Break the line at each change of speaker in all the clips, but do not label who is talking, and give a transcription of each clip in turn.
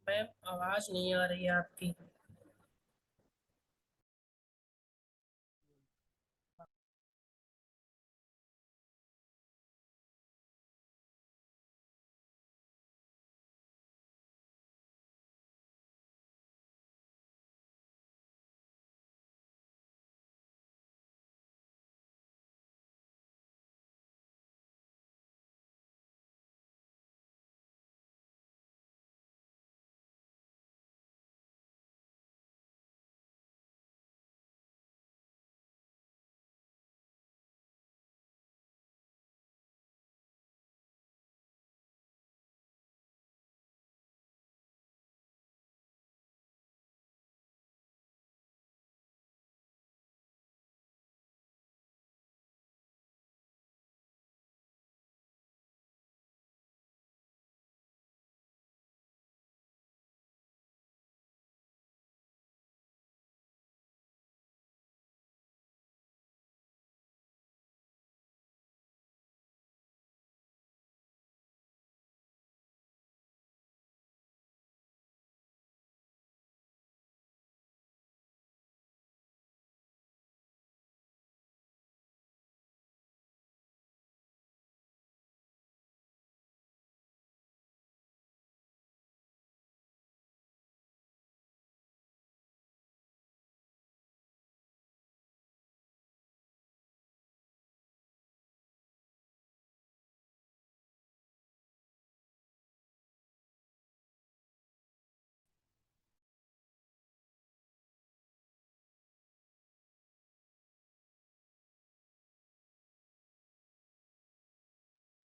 Ma'am आवाज नहीं आ रही है आपकी।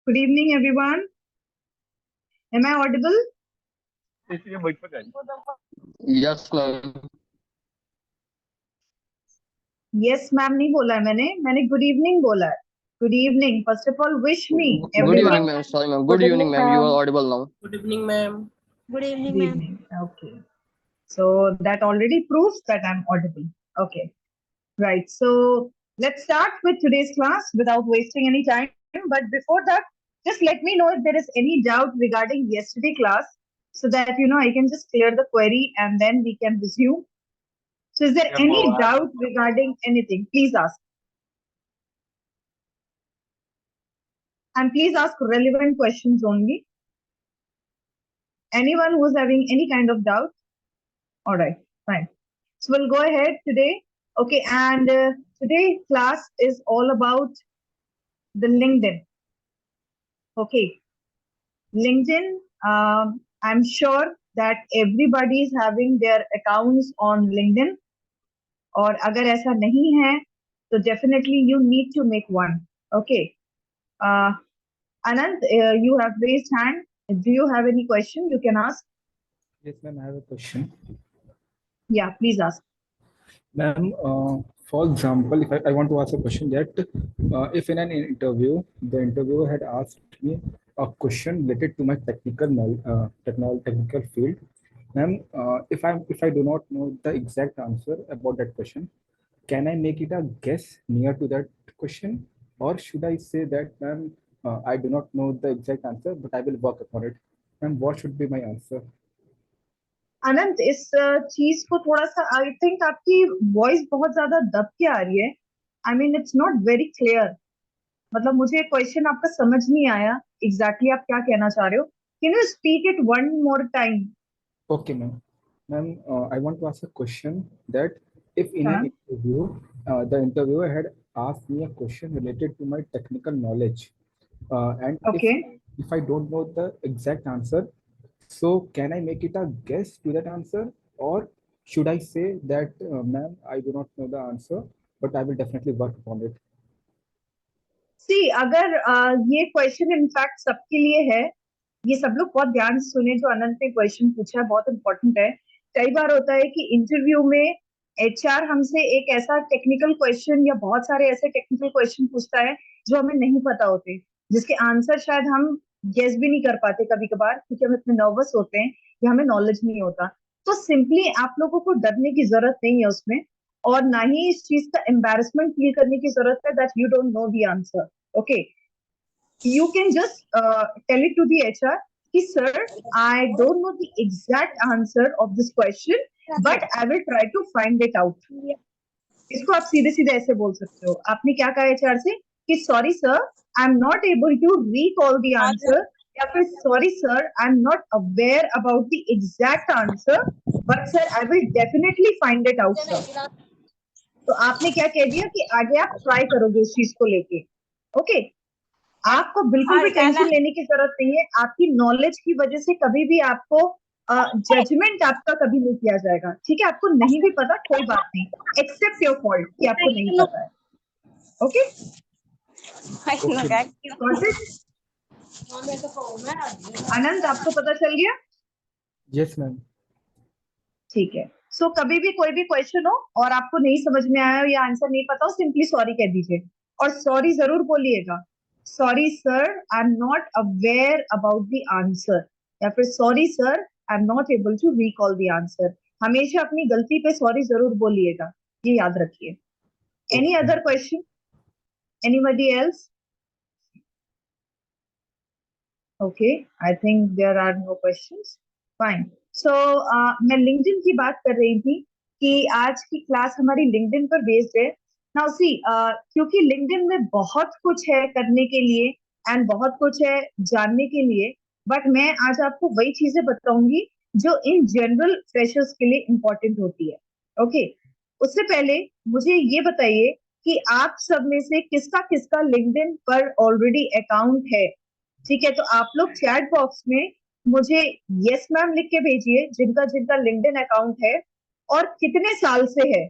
Good evening, everyone. Am I audible?
Yes, ma'am.
Yes, ma'am. नहीं बोला है मैंने good evening बोला है. Good evening. First of all, wish me
Good evening,
everyone.
ma'am. Sorry, ma'am.
Good
Good evening,
evening,
ma'am. You are
ma'am.
audible now.
Good evening ma'am.
Good evening,
Good
ma'am.
evening. Okay. So that already proves that I'm audible. Okay. Right. So let's start with today's class without wasting any time. But before that, just let me know if there is any doubt regarding yesterday class, so that I can just clear the query and then we can resume. So is there any doubt regarding anything? Please ask. And please ask relevant questions only. Anyone who's having any kind of doubt? All right, fine. So we'll go ahead today. Okay, and today class is all about the LinkedIn. Okay, LinkedIn. I'm sure that everybody is having their accounts on LinkedIn. और अगर ऐसा नहीं है, तो definitely you need to make one. Okay. Anand, you have raised hand. Do you have any question? You can ask.
Yes, ma'am, I have a question.
Yeah, please ask.
Ma'am, for example, if I want to ask a question that if in an interview, the interviewer had asked me a question related to my technical field, ma'am, if I do not know the exact answer about that question, can I make it a guess near to that question, or should I say that, ma'am, I do not know the exact answer, but I will work upon it? Ma'am, what should be my answer?
अनंत, इस चीज को थोड़ा सा, I think आपकी voice बहुत ज्यादा दब के आ रही है. I mean it's not very clear. मतलब मुझे क्वेश्चन आपका समझ नहीं आया एग्जैक्टली आप क्या कहना चाह रहे हो. Can you speak it one more time?
Okay, ma'am. Ma'am, I want to ask a question that if in
हाँ.
an interview, the interviewer had asked me a question related to my technical knowledge, and
okay.
if I don't know the exact answer, so can I make it a guess to that answer, or should I say that, ma'am, I do not know the answer, but I will definitely work upon it?
सी, अगर ये question in fact सबके लिए है, ये सब लोग बहुत ध्यान से सुने जो अनंत ने क्वेश्चन पूछा है, बहुत इंपॉर्टेंट है. कई बार होता है कि इंटरव्यू में एचआर हमसे एक ऐसा टेक्निकल क्वेश्चन या बहुत सारे ऐसे टेक्निकल क्वेश्चन पूछता है जो हमें नहीं पता होते, जिसके आंसर शायद हम गेस भी नहीं कर पाते कभी कभार, क्योंकि हम इतने नर्वस होते हैं या हमें नॉलेज नहीं होता. तो सिंपली आप लोगों को डरने की जरूरत नहीं है उसमें, और ना ही इस चीज का एम्बेरसमेंट फील करने की जरूरत है that you don't know the answer. Okay, you can just tell it to the HR. कि sir I don't know the exact answer of this question but I will try to find it out. इसको आप सीधे सीधे ऐसे बोल सकते हो। आपने क्या कहा एचआर से कि sorry sir I am not able to recall the answer, या फिर sorry sir I am not aware about the exact answer but sir I will definitely find it out sir. तो आपने क्या कह दिया कि आगे आप ट्राई करोगे उस चीज को लेके। ओके, आपको बिल्कुल भी टेंशन लेने की जरूरत नहीं है। आपकी नॉलेज की वजह से कभी भी आपको जजमेंट आपका कभी नहीं किया जाएगा, ठीक है। आपको नहीं भी पता कोई बात नहीं, एक्सेप्ट योर फॉल्ट कि आपको नहीं पता है। ओके, आनंद आपको पता चल गया?
Yes ma'am.
ठीक है। सो कभी भी कोई भी क्वेश्चन हो और आपको नहीं समझ में आया हो या आंसर नहीं पता हो, सिंपली सॉरी कह दीजिए, और सॉरी जरूर बोलिएगा। Sorry sir I am not aware about the answer, या फिर sorry sir I am not able to recall the answer. हमेशा अपनी गलती पे सॉरी जरूर बोलिएगा, ये याद रखिए। Any other question? Anybody else? Okay, I think there are no questions. Fine. So मैं लिंक्डइन की बात कर रही थी कि आज की क्लास हमारी लिंक्डइन पर बेस्ड है। नाउ सी, क्योंकि लिंक्डइन में बहुत कुछ है करने के लिए एंड बहुत कुछ है जानने के लिए, बट मैं आज आपको वही चीजें बताऊंगी जो इन जनरल फ्रेशर्स के लिए इंपॉर्टेंट होती है। ओके, उससे पहले मुझे ये बताइए कि आप सब में से किसका किसका लिंक्डइन पर ऑलरेडी अकाउंट है? ठीक है, तो आप लोग चैट बॉक्स में मुझे यस मैम लिख के भेजिए जिनका जिनका लिंक्डइन अकाउंट है, और कितने साल से है,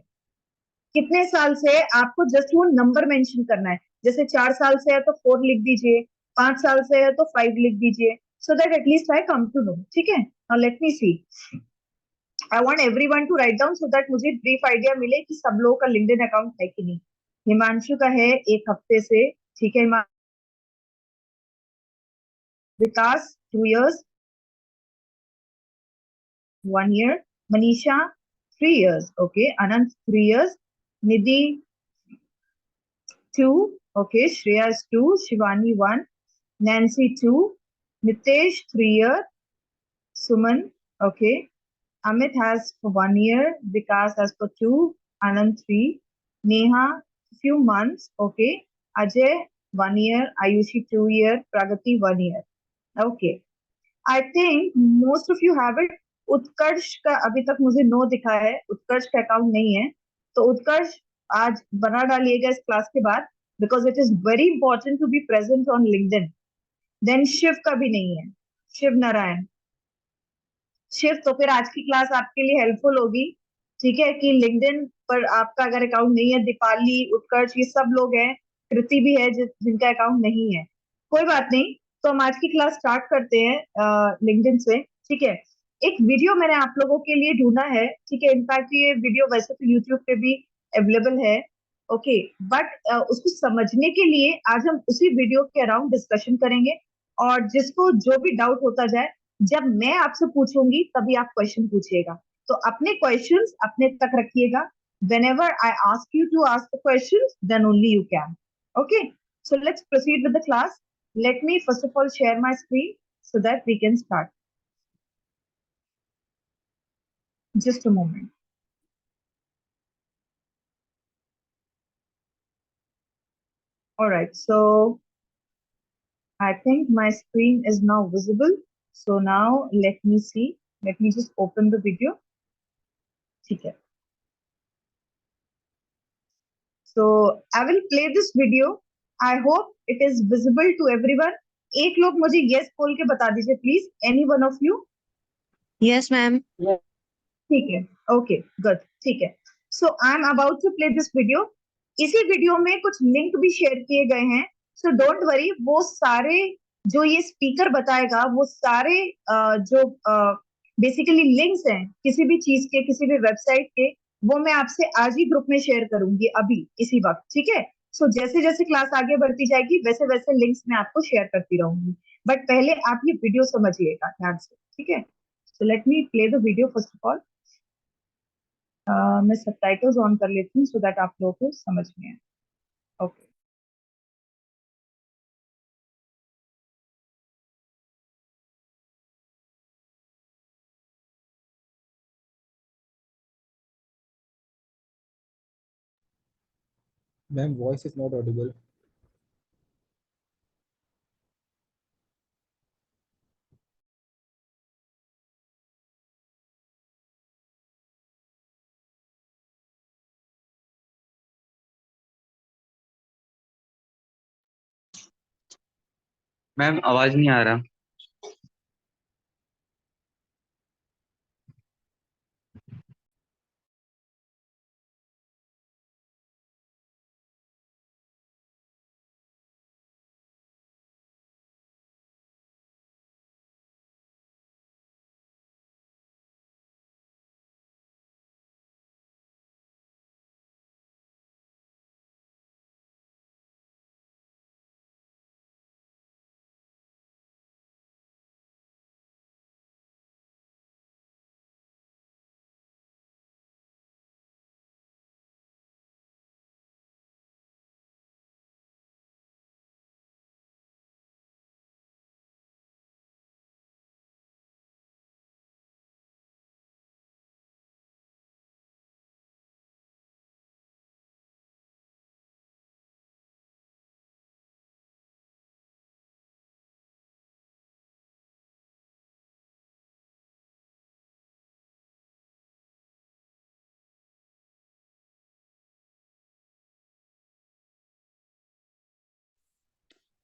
कितने साल से है। आपको जस्ट वो नंबर मेंशन करना है। जैसे 4 साल से है तो 4 लिख दीजिए, 5 साल से है तो 5 लिख दीजिए, so that at least I come to know. ठीक है, now let me see, I want everyone to write down so that मुझे ब्रीफ आइडिया मिले कि सब लोगों का लिंक्डइन अकाउंट है कि नहीं। हिमांशु का है 1 हफ्ते से, ठीक है। विकास 2 years, 1 year. Manisha 3 years. Okay. Anand 3 years. Nidhi 2. Okay. Shreya is 2. Shivani 1. Nancy 2. Nitesh 3 year. Suman. Okay. Amit has for 1 year. Vikas has for 2. Anand 3. Neha few months. Okay. Ajay 1 year. Ayushi 2 year. Pragati 1 year. Okay. I think most of you have it. उत्कर्ष का अभी तक मुझे no दिखा है, उत्कर्ष का account नहीं है, तो उत्कर्ष आज बना डालिएगा इस क्लास के बाद, because it is very important to be present on LinkedIn. Then Shiv का भी नहीं है, शिव नारायण। शिव, तो फिर आज की क्लास आपके लिए हेल्पफुल होगी, ठीक है, कि लिंक्डइन पर आपका अगर अकाउंट नहीं है, दीपाली, उत्कर्ष, ये सब लोग हैं, कृति भी है जिनका अकाउंट नहीं है। कोई बात नहीं, तो हम आज की क्लास स्टार्ट करते हैं लिंक्डइन से। ठीक है, एक वीडियो मैंने आप लोगों के लिए ढूंढा है, ठीक है। इनफैक्ट ये वीडियो वैसे तो यूट्यूब पे भी अवेलेबल है, ओके, बट उसको समझने के लिए आज हम उसी वीडियो के अराउंड डिस्कशन करेंगे, और जिसको जो भी डाउट होता जाए, जब मैं आपसे पूछूंगी तभी आप क्वेश्चन पूछिएगा। तो अपने क्वेश्चंस अपने तक रखिएगा। whenever I ask you to ask the questions, then only you can. Okay, so let's proceed with the class. Let me first of all share my screen so that we can start. Just a moment. All right, so I think my screen is now visible. So now let me see. Let me just open the video. ठीक है. So I will play this video. I hope it is visible to everyone. एक लोग मुझे yes बोल के बता दीजिए please. Any one of you?
Yes, ma'am.
ठीक है, okay, good, ठीक है. So I am about to play this video. इसी वीडियो में कुछ लिंक भी शेयर किए गए हैं. So don't worry, वो सारे जो ये स्पीकर बताएगा, वो सारे जो बेसिकली लिंक्स हैं किसी भी चीज के, किसी भी वेबसाइट के, वो मैं आपसे आज ही ग्रुप में शेयर करूंगी अभी इसी वक्त, ठीक है। सो जैसे जैसे क्लास आगे बढ़ती जाएगी वैसे वैसे लिंक्स मैं आपको शेयर करती रहूंगी, बट पहले आप ये वीडियो समझिएगा ध्यान से, ठीक है। So let me play the video first of all. मैं सबटाइटल्स ऑन कर लेती हूँ सो दैट आप लोगों को समझ में आए। Okay,
Ma'am, voice is not audible.
Ma'am आवाज नहीं आ रहा।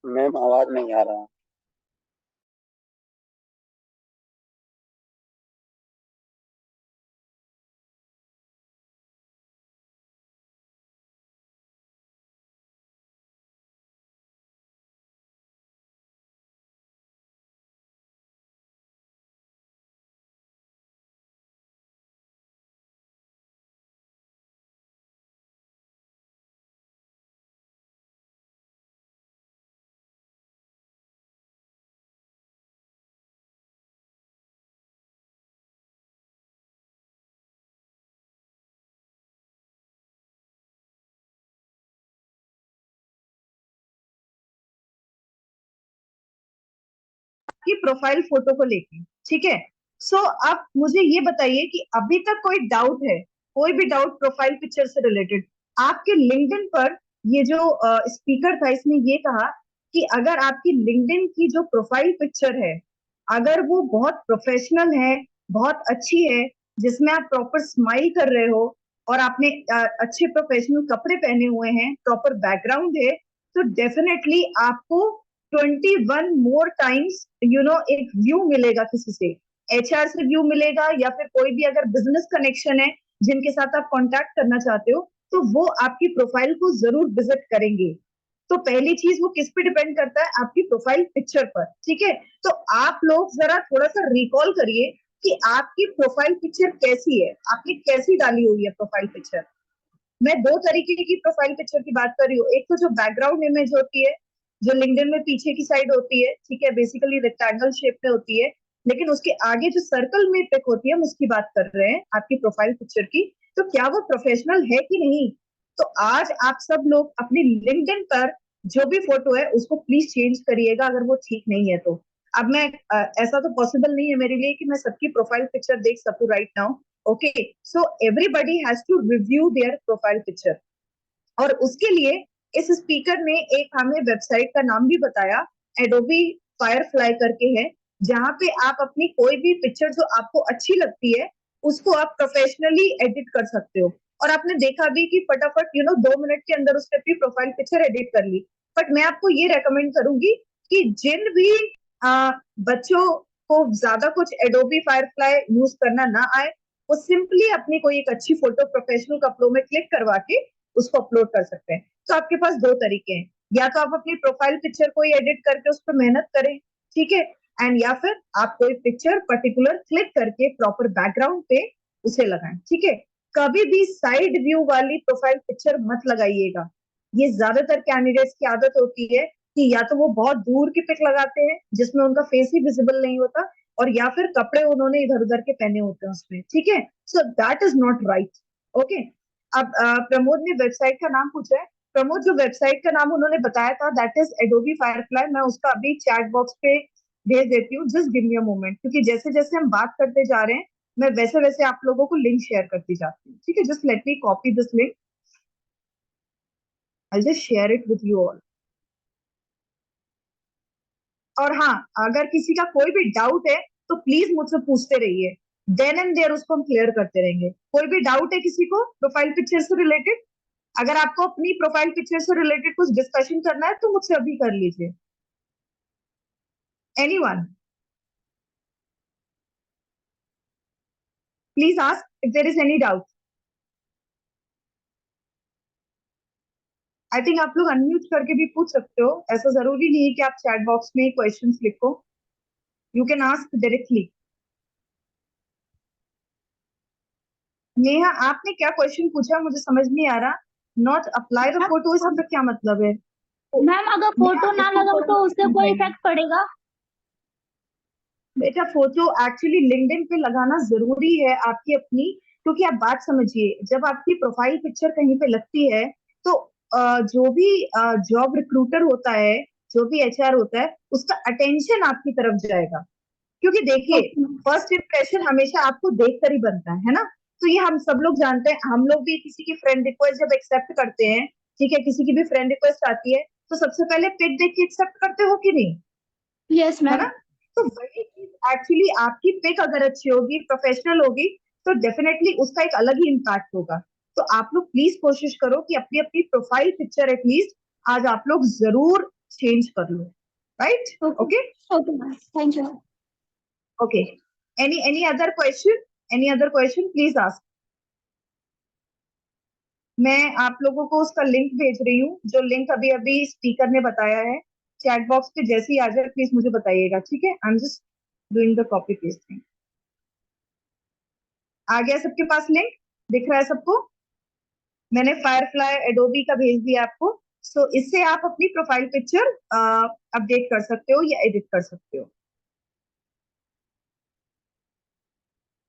मैम आवाज नहीं आ रहा।
की प्रोफाइल फोटो को लेके, ठीक है। सो आप मुझे ये बताइए कि अभी तक कोई डाउट है, कोई भी डाउट प्रोफाइल पिक्चर से रिलेटेड? आपके लिंक्डइन पर ये जो स्पीकर था इसने ये कहा कि अगर आपकी लिंक्डइन की जो प्रोफाइल पिक्चर है अगर वो बहुत प्रोफेशनल है, बहुत अच्छी है, जिसमें आप प्रॉपर स्माइल कर रहे हो और आपने अच्छे प्रोफेशनल कपड़े पहने हुए हैं, प्रॉपर बैकग्राउंड है, तो डेफिनेटली आपको 21 मोर टाइम्स एक व्यू मिलेगा किसी से, एचआर से व्यू मिलेगा या फिर कोई भी अगर बिजनेस कनेक्शन है जिनके साथ आप कांटेक्ट करना चाहते हो तो वो आपकी प्रोफाइल को जरूर विजिट करेंगे। तो पहली चीज वो किस पे डिपेंड करता है? आपकी प्रोफाइल पिक्चर पर, ठीक है। तो आप लोग जरा थोड़ा सा रिकॉल करिए कि आपकी प्रोफाइल पिक्चर कैसी है, आपने कैसी डाली हुई है प्रोफाइल पिक्चर। मैं दो तरीके की प्रोफाइल पिक्चर की बात कर रही हूँ। एक तो जो बैकग्राउंड इमेज होती है जो लिंक्डइन में पीछे की साइड होती है, ठीक है, बेसिकली रेक्टेंगल शेप में होती है, लेकिन उसके आगे जो सर्कल में पिक होती है हम उसकी बात कर रहे हैं आपकी प्रोफाइल पिक्चर की। तो क्या वो प्रोफेशनल है कि नहीं? तो आज आप सब लोग अपनी लिंक्डइन पर जो भी फोटो है उसको प्लीज चेंज करिएगा अगर वो ठीक नहीं है तो। अब मैं ऐसा तो पॉसिबल नहीं है मेरे लिए कि मैं सबकी प्रोफाइल पिक्चर देख सकूं right now. Okay, so everybody has to review their profile picture. और उसके लिए इस स्पीकर ने एक हमें वेबसाइट का नाम भी बताया, एडोबी फायरफ्लाई करके है, जहां पे आप अपनी कोई भी पिक्चर जो आपको अच्छी लगती है उसको आप प्रोफेशनली एडिट कर सकते हो। और आपने देखा भी कि फटाफट 2 मिनट के अंदर उसने अपनी प्रोफाइल पिक्चर एडिट कर ली। बट मैं आपको ये रेकमेंड करूंगी कि जिन भी बच्चों को ज्यादा कुछ एडोबी फायरफ्लाई यूज करना ना आए वो सिंपली अपनी कोई एक अच्छी फोटो प्रोफेशनल कपड़ों में क्लिक करवा के उसको अपलोड कर सकते हैं। तो आपके पास दो तरीके हैं, या तो आप अपनी प्रोफाइल पिक्चर को ही एडिट करके उस पर मेहनत करें, ठीक है, एंड या फिर आप कोई पिक्चर पर्टिकुलर क्लिक करके प्रॉपर बैकग्राउंड पे उसे लगाएं, ठीक है। कभी भी साइड व्यू वाली प्रोफाइल पिक्चर मत लगाइएगा। ये ज्यादातर कैंडिडेट्स की आदत होती है कि या तो वो बहुत दूर की पिक लगाते हैं जिसमें उनका फेस ही विजिबल नहीं होता, और या फिर कपड़े उन्होंने इधर उधर के पहने होते हैं उसमें, ठीक है। सो that is not right. Okay, अब प्रमोद ने वेबसाइट का नाम पूछा है। प्रमोद, जो वेबसाइट का नाम उन्होंने बताया था दैट इज एडोबी फायरफ्लाई, मैं उसका अभी चैट बॉक्स पे भेज देती हूँ, just give me a moment, क्योंकि जैसे जैसे हम बात करते जा रहे हैं मैं वैसे वैसे आप लोगों को लिंक शेयर करती जाती हूँ, ठीक है। Just let me copy this link. I'll just share it with you all. और हाँ, अगर किसी का कोई भी डाउट है तो प्लीज मुझसे पूछते रहिए, देन एंड देयर उसको हम क्लियर करते रहेंगे। कोई भी डाउट है किसी को प्रोफाइल पिक्चर से रिलेटेड? अगर आपको अपनी प्रोफाइल पिक्चर से रिलेटेड कुछ डिस्कशन करना है तो मुझसे अभी कर लीजिए। Anyone? Please ask if there is any doubt. I think आप लोग अनम्यूट करके भी पूछ सकते हो, ऐसा जरूरी नहीं है कि आप चैट बॉक्स में क्वेश्चंस लिखो, you can ask directly. Neha, आपने क्या क्वेश्चन पूछा मुझे समझ नहीं आ रहा। नॉट अप्लाई द फोटो, इसका क्या मतलब है?
मैम अगर फोटो ना लगाओ तो उससे कोई इफेक्ट पड़ेगा?
बेटा फोटो एक्चुअली लिंक्डइन पे लगाना जरूरी है आपकी अपनी, क्योंकि आप बात समझिए, जब आपकी प्रोफाइल पिक्चर कहीं पे लगती है तो जो भी जॉब रिक्रूटर होता है, जो भी एचआर होता है, उसका अटेंशन आपकी तरफ जाएगा। क्योंकि देखिए, फर्स्ट इंप्रेशन हमेशा आपको देखकर ही बनता है ना। तो ये हम सब लोग जानते हैं, हम लोग भी किसी की फ्रेंड रिक्वेस्ट जब एक्सेप्ट करते हैं, ठीक है, किसी की भी फ्रेंड रिक्वेस्ट आती है तो सबसे पहले पिक देख के एक्सेप्ट करते हो कि नहीं?
यस
है
मैम।
ना? तो वही चीज एक्चुअली आपकी पिक अगर अच्छी होगी, प्रोफेशनल होगी, तो डेफिनेटली उसका एक अलग ही इम्पैक्ट होगा। तो आप लोग प्लीज कोशिश करो कि अपनी अपनी प्रोफाइल पिक्चर एटलीस्ट आज आप लोग जरूर चेंज कर लो, right? Okay
okay ma'am, thank you.
Okay, any other question? Any other question please ask. मैं आप लोगों को उसका लिंक भेज रही हूँ, जो लिंक अभी अभी स्पीकर ने बताया है। चैट बॉक्स पे जैसे ही आ जाए प्लीज मुझे बताइएगा, ठीक है? I am just doing the copy pasting. आ गया सबके पास लिंक? दिख रहा है सबको? मैंने फायरफ्लाई एडोबी का भेज दिया आपको। सो इससे आप अपनी प्रोफाइल पिक्चर अपडेट कर सकते हो या एडिट कर सकते हो।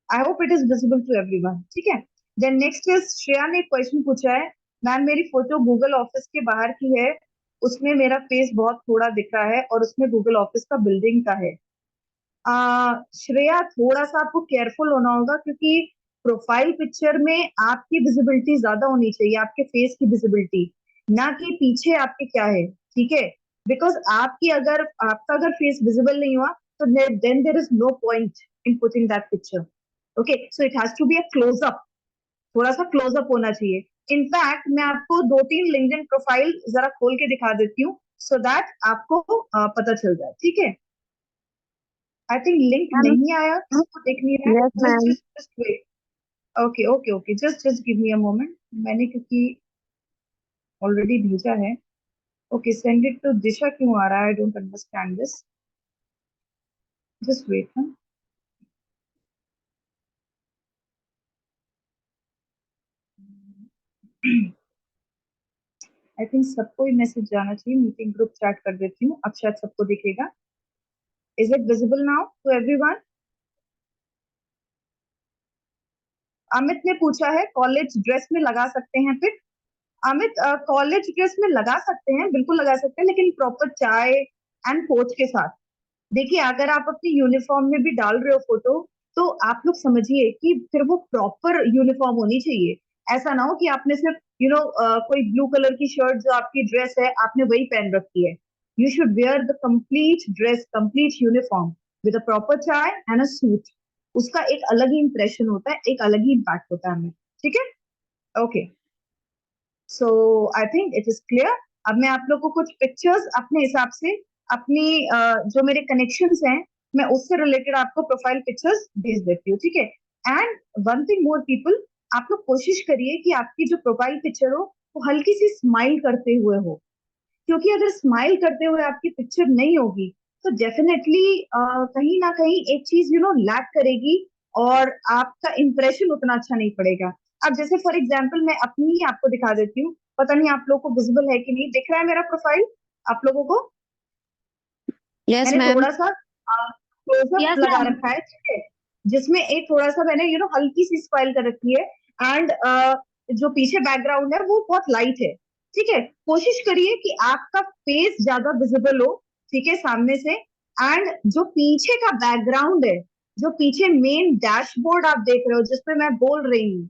I hope it is visible to everyone, ठीक है? देन नेक्स्ट इज श्रेया ने एक क्वेश्चन पूछा है, मैम मेरी फोटो गूगल ऑफिस के बाहर की है, उसमें मेरा फेस बहुत थोड़ा दिख रहा है और उसमें गूगल ऑफिस का बिल्डिंग का है। श्रेया, थोड़ा सा आपको केयरफुल होना होगा, क्योंकि प्रोफाइल पिक्चर में आपकी विजिबिलिटी ज्यादा होनी चाहिए, आपके फेस की विजिबिलिटी, ना कि पीछे आपके क्या है, ठीक है? बिकॉज आपका अगर फेस विजिबल नहीं हुआ तो then there is no point in putting that picture. Okay, so it has to be a closeup, थोड़ा सा क्लोजअप होना चाहिए। इनफैक्ट मैं आपको 2-3 लिंक्डइन प्रोफाइल जरा खोल के दिखा देती हूँ, सो दैट आपको पता चल जाए, ठीक है? आई थिंक लिंक नहीं आया, किसको देख नहीं रहा है?
Yes, ma'am.
Just wait. Okay okay okay, just give me a moment. मैंने क्योंकि ऑलरेडी भेजा है। Okay, send it to Disha क्यों आ रहा है? I don't understand this, just wait. हाँ, आई थिंक सबको ही मैसेज जाना चाहिए। मीटिंग ग्रुप चैट कर देती हूँ, अब शायद सबको दिखेगा। Is it visible now to everyone? Amit ने पूछा है, कॉलेज ड्रेस में लगा सकते हैं पिक? अमित, कॉलेज ड्रेस में लगा सकते हैं, बिल्कुल लगा सकते हैं, लेकिन प्रॉपर चाय एंड कोच के साथ। देखिए, अगर आप अपनी यूनिफॉर्म में भी डाल रहे हो फोटो, तो आप लोग समझिए कि फिर वो प्रॉपर यूनिफॉर्म होनी चाहिए। ऐसा ना हो कि आपने सिर्फ कोई ब्लू कलर की शर्ट जो आपकी ड्रेस है आपने वही पहन रखी है। You should wear the complete dress, complete uniform with a proper tie and a suit. उसका एक अलग ही इंप्रेशन होता है, एक अलग ही इम्पैक्ट होता है हमें, ठीक है? Okay, so I think it is clear. अब मैं आप लोग को कुछ पिक्चर्स अपने हिसाब से, अपनी जो मेरे कनेक्शंस हैं, मैं उससे रिलेटेड आपको प्रोफाइल पिक्चर्स भेज देती हूँ, ठीक है? And one thing more people, आप लोग कोशिश करिए कि आपकी जो प्रोफाइल पिक्चर हो वो हल्की सी स्माइल करते हुए हो, क्योंकि अगर स्माइल करते हुए आपकी पिक्चर नहीं होगी तो डेफिनेटली कहीं ना कहीं एक चीज लैक करेगी और आपका इंप्रेशन उतना अच्छा नहीं पड़ेगा। अब जैसे फॉर एग्जांपल मैं अपनी ही आपको दिखा देती हूँ, पता नहीं आप लोगों को विजिबल है कि नहीं, दिख रहा है मेरा प्रोफाइल आप लोगों को?
Yes,
मैंने
ma'am.
थोड़ा सा क्लोजअप
Yes,
लगा
ma'am.
रखा है, ठीक है, जिसमें एक थोड़ा सा मैंने हल्की सी स्माइल कर रखी है। एंड जो पीछे बैकग्राउंड है वो बहुत लाइट है, ठीक है? कोशिश करिए कि आपका फेस ज्यादा विजिबल हो, ठीक है, सामने से। एंड जो पीछे का बैकग्राउंड है, जो पीछे मेन डैशबोर्ड आप देख रहे हो जिसपे मैं बोल रही हूँ,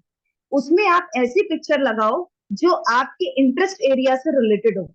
उसमें आप ऐसी पिक्चर लगाओ जो आपके इंटरेस्ट एरिया से रिलेटेड हो।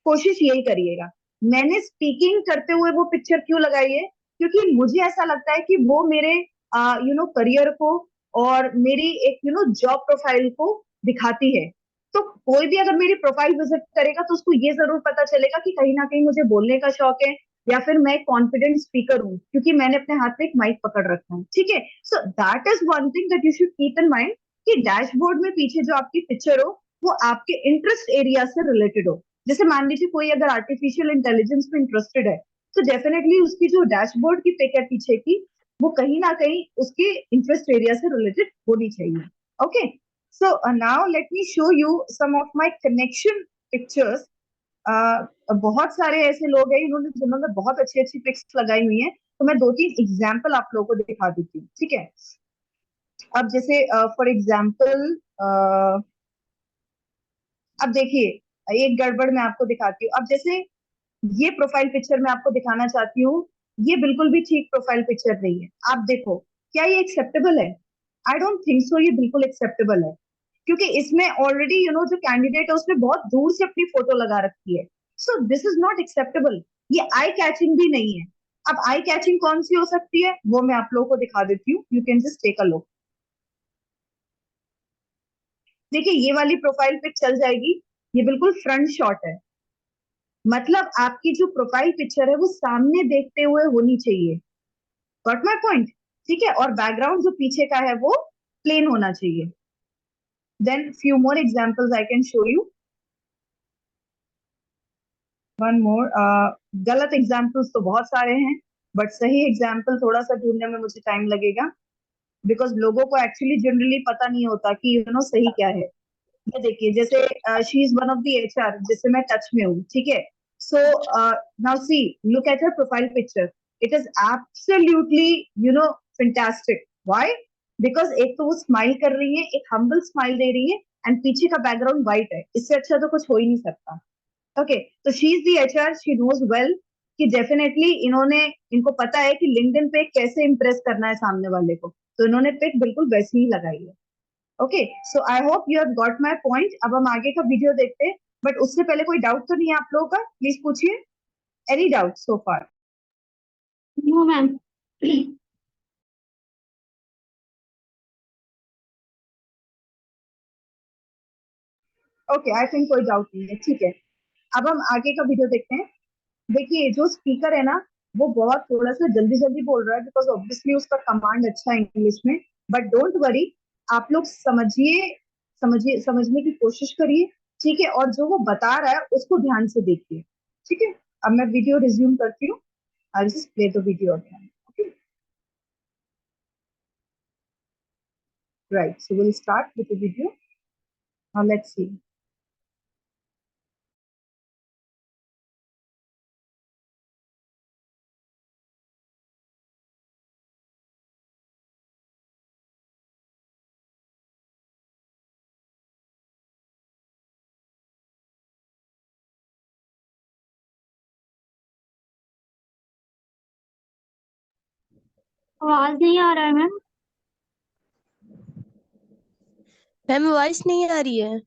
कोशिश यही करिएगा। मैंने स्पीकिंग करते हुए वो पिक्चर क्यों लगाई है, क्योंकि मुझे ऐसा लगता है कि वो मेरे करियर को और मेरी एक जॉब प्रोफाइल को दिखाती है। तो कोई भी अगर मेरी प्रोफाइल विजिट करेगा तो उसको ये जरूर पता चलेगा कि कहीं ना कहीं मुझे बोलने का शौक है, या फिर मैं कॉन्फिडेंट स्पीकर हूँ क्योंकि मैंने अपने हाथ में एक माइक पकड़ रखा है। ठीक है, सो that is one thing that you should keep in mind, कि डैशबोर्ड में पीछे जो आपकी पिक्चर हो वो आपके इंटरेस्ट एरिया से रिलेटेड हो। जैसे मान लीजिए कोई अगर आर्टिफिशियल इंटेलिजेंस में इंटरेस्टेड है, तो डेफिनेटली उसकी जो डैशबोर्ड की पिक है पीछे की, वो कहीं ना कहीं उसके इंटरेस्ट एरिया से रिलेटेड होनी चाहिए। Okay, so now let me show you some of my connection pictures. बहुत सारे ऐसे लोग हैं जिन्होंने बहुत अच्छी अच्छी पिक्स लगाई हुई हैं, तो मैं 2-3 एग्जाम्पल आप लोगों को दिखा देती हूँ। ठीक है, अब जैसे फॉर एग्जाम्पल अब देखिए, एक गड़बड़ मैं आपको दिखाती हूँ। अब जैसे ये प्रोफाइल पिक्चर मैं आपको दिखाना चाहती हूँ, ये बिल्कुल भी ठीक प्रोफाइल पिक्चर नहीं है। आप देखो, क्या ये एक्सेप्टेबल है? आई डोंट थिंक सो ये बिल्कुल एक्सेप्टेबल है, क्योंकि इसमें ऑलरेडी जो कैंडिडेट है उसने बहुत दूर से अपनी फोटो लगा रखी है। So this is not acceptable. ये आई कैचिंग भी नहीं है। अब आई कैचिंग कौन सी हो सकती है वो मैं आप लोगों को दिखा देती हूँ। You can just take a look. देखिए, ये वाली प्रोफाइल पिक चल जाएगी। ये बिल्कुल फ्रंट शॉट है, मतलब आपकी जो प्रोफाइल पिक्चर है वो सामने देखते हुए होनी चाहिए। Got my point? ठीक है, और बैकग्राउंड जो पीछे का है वो प्लेन होना चाहिए। Then few more examples I can show you. One more. गलत एग्जांपल्स तो बहुत सारे हैं, बट सही एग्जांपल थोड़ा सा ढूंढने में मुझे टाइम लगेगा, बिकॉज लोगों को एक्चुअली जनरली पता नहीं होता कि सही क्या है। ये देखिए, जैसे she is one of the HR जिससे मैं टच में हूँ। ठीक है, so now see, look at her profile picture. It is absolutely fantastic. Why? Because एक तो वो स्माइल कर रही है, एक हम्बल स्माइल दे रही है, एंड पीछे का बैकग्राउंड व्हाइट है। इससे अच्छा तो कुछ हो ही नहीं सकता। ओके, तो she is the HR, she knows well कि डेफिनेटली इनको पता है कि लिंक्डइन पे कैसे इंप्रेस करना है सामने वाले को, तो इन्होंने पिक बिल्कुल वैसी ही लगाई है। Okay, so I hope you have got my point. अब हम आगे का वीडियो देखते हैं, बट उससे पहले कोई डाउट तो नहीं है आप लोगों का? प्लीज पूछिए। Any doubt so far?
No ma'am.
Okay, I think कोई डाउट नहीं है। ठीक है, अब हम आगे का वीडियो देखते हैं। देखिए, जो स्पीकर है ना, वो बहुत थोड़ा सा जल्दी जल्दी बोल रहा है, बिकॉज ऑब्वियसली उसका कमांड अच्छा है इंग्लिश में। बट डोंट वरी, आप लोग समझिए, समझने की कोशिश करिए। ठीक है, और जो वो बता रहा है उसको ध्यान से देखिए। ठीक है, अब मैं वीडियो रिज्यूम करती हूँ। I'll just play the video again. Okay. Right. So we'll start with the video. Now let's see.
आवाज नहीं आ रहा है मैम।
मैम वॉइस नहीं आ रही है।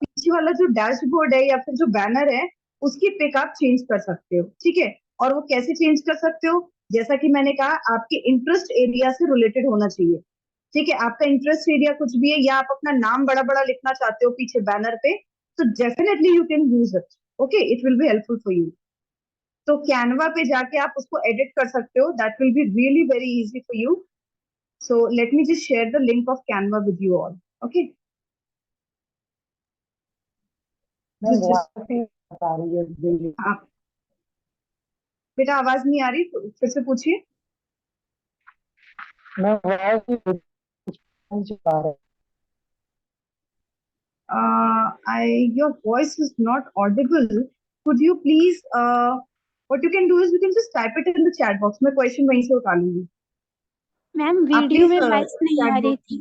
पीछे वाला जो डैशबोर्ड है या फिर जो बैनर है, उसकी पिक आप चेंज कर सकते हो। ठीक है, और वो कैसे चेंज कर सकते हो? जैसा कि मैंने कहा, आपके इंटरेस्ट एरिया से रिलेटेड होना चाहिए। ठीक है, आपका इंटरेस्ट एरिया कुछ भी है या आप अपना नाम बड़ा बड़ा लिखना चाहते हो पीछे बैनर पे, तो definitely you can use it. Okay, it will be helpful for you. तो कैनवा पे जाके आप उसको एडिट कर सकते हो, that will be really very easy for you. So let me just share the link of Canva with you all. Okay, आप बेटा आवाज नहीं आ रही, तो फिर से पूछिए। Your voice is not audible. Could you please, what you can do is you can just type it in the chat box. मैं question वहीं से उठा लूंगी।
मैम
आप
वीडियो
please
में वॉइस नहीं
chat
आ रही
box
थी।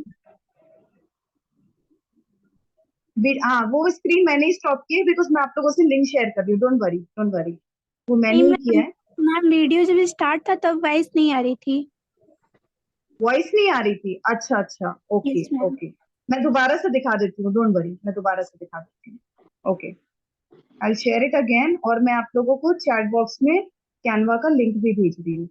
हाँ, वो स्क्रीन मैंने ही स्टॉप की है बिकॉज मैं आप लोगों से लिंक शेयर कर रही हूँ। डोंट वरी, डोंट वरी, वो मैंने
नहीं
ही किया है।
मैम वीडियो जब स्टार्ट था तब वॉइस नहीं आ रही थी।
वॉइस नहीं आ रही थी? अच्छा अच्छा, ओके
यस मैम।
ओके, मैं दोबारा से दिखा देती हूँ, डोंट वरी, मैं दोबारा से दिखा देती हूँ। Okay, I share it again, और मैं आप लोगों को चैट बॉक्स में कैनवा का लिंक भी भेज रही हूँ।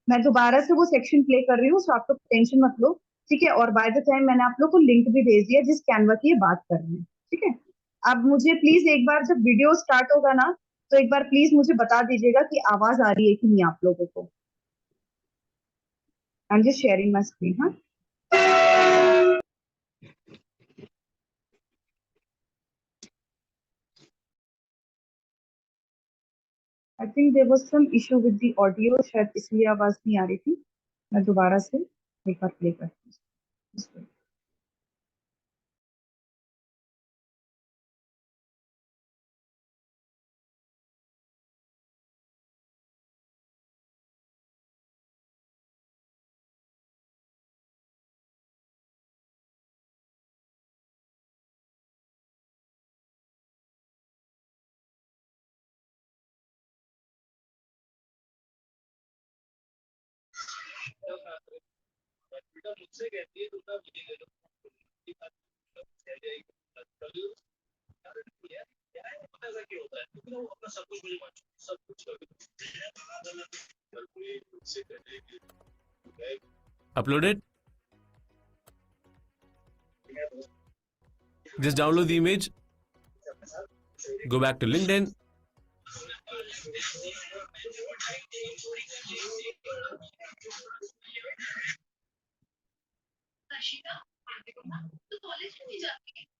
मैं दोबारा से वो सेक्शन प्ले कर रही हूँ, सो आप लोग टेंशन मत लो, ठीक है। और बाय द टाइम मैंने आप लोग को लिंक भी भेज दिया जिस कैनवा की ये बात कर रहे हैं, ठीक है। अब मुझे प्लीज एक बार जब वीडियो स्टार्ट होगा ना, तो एक बार प्लीज मुझे बता दीजिएगा कि आवाज आ रही है कि नहीं आप लोगों को। I am just sharing my screen. हाँ, I think there was some issue with the audio, शायद इसलिए आवाज नहीं आ रही थी। मैं दोबारा से एक बार प्ले करती हूँ।
Uploaded. Just download the image, go back to LinkedIn,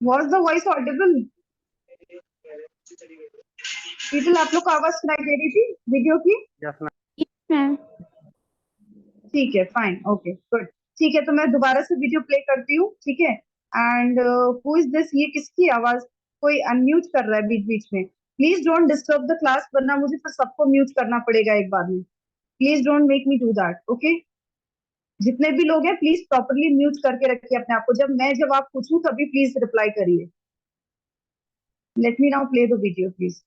Was the voice audible? People, आप लोग को आवाज सुनाई दे रही थी वीडियो की?
Yes ma'am.
ठीक है, फाइन, ओके गुड। ठीक है, तो मैं दोबारा से वीडियो प्ले करती हूँ, ठीक है। And who is this? ये किसकी आवाज? कोई अनम्यूट कर रहा है बीच बीच में। Please don't disturb the class, वरना मुझे फिर सबको म्यूट करना पड़ेगा एक बार में। Please don't make me do that, okay. जितने भी लोग हैं प्लीज प्रॉपरली म्यूट करके रखिए अपने आप को। मैं जवाब पूछूं तभी प्लीज रिप्लाई करिए। Let me now play the video please.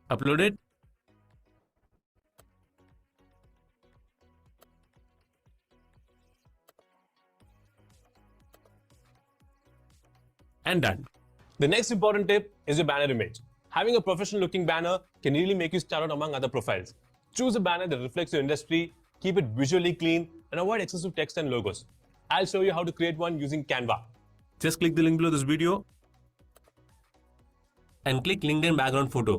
uploaded. And done. The next important tip is your banner image. Having a professional looking banner can really make you stand out among other profiles. Choose a banner that reflects your industry, keep it visually clean, and avoid excessive text and logos. I'll show you how to create one using Canva. Just click the link below this video and click LinkedIn background photo.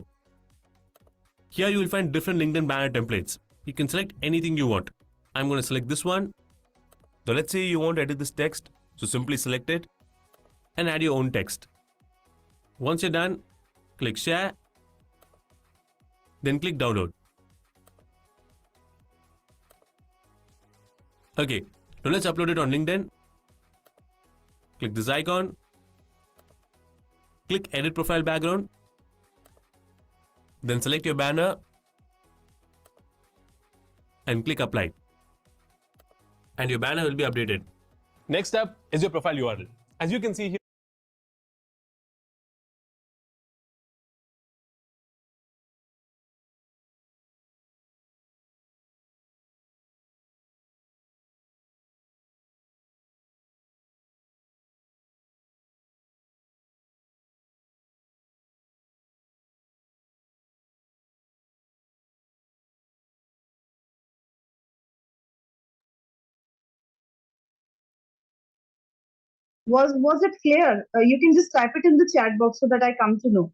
Here you will find different LinkedIn banner templates. You can select anything you want. I'm going to select this one. So let's say you want to edit this text, so simply select it and add your own text. Once you're done, click share, then click download. Okay, now let's upload it on LinkedIn. Click this icon, click edit profile background, then select your banner and click apply. And your banner will be updated. Next up is your profile URL. As you can see here,
Was it clear? You can just type it in the chat box so that I come to know.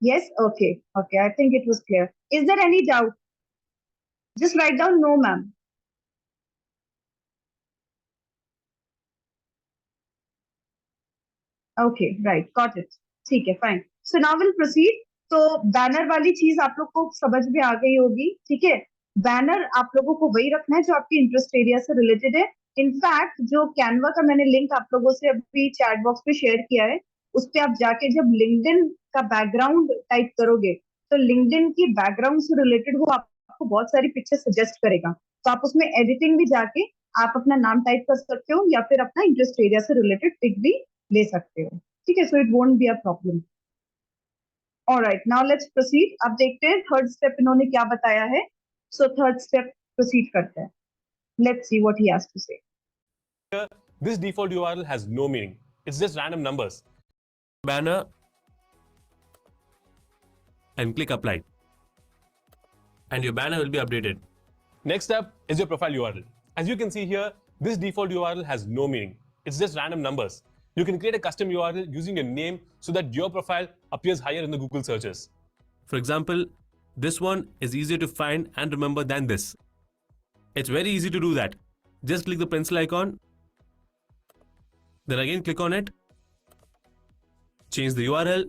Yes? Okay. Okay. I think it was clear. Is there any doubt? Just write down no, ma'am. Okay, right. Got it. ठीक है, fine. So now we'll proceed. तो banner वाली चीज आप लोग को समझ में आ गई होगी, ठीक है? बैनर आप लोगों को वही रखना है जो आपके इंटरेस्ट एरिया से रिलेटेड है. इनफैक्ट जो कैनवा का मैंने लिंक आप लोगों से अभी चैट बॉक्स पे शेयर किया है, उस पे आप जाके जब लिंक्डइन का बैकग्राउंड टाइप करोगे तो लिंक्डइन की बैकग्राउंड से रिलेटेड वो आपको बहुत सारी पिक्चर सजेस्ट करेगा. तो आप उसमें एडिटिंग भी जाके आप अपना नाम टाइप कर सकते हो या फिर अपना इंटरेस्ट एरिया से रिलेटेड पिक भी ले सकते हो, ठीक है? So it won't be a problem. Alright, now let's proceed. अब देखते हैं थर्ड स्टेप इन्होंने क्या बताया है. सो थर्ड स्टेप प्रोसीड करते हैं. Let's see what he has to say.
This default URL has no meaning. It's just random numbers. Banner and click apply. And your banner will be updated. Next up is your profile URL. As you can see here, this default URL has no meaning. It's just random numbers. You can create a custom URL using your name so that your profile appears higher in the Google searches. For example, this one is easier to find and remember than this. It's very easy to do that. Just click the pencil icon. Then again click on it. Change the URL.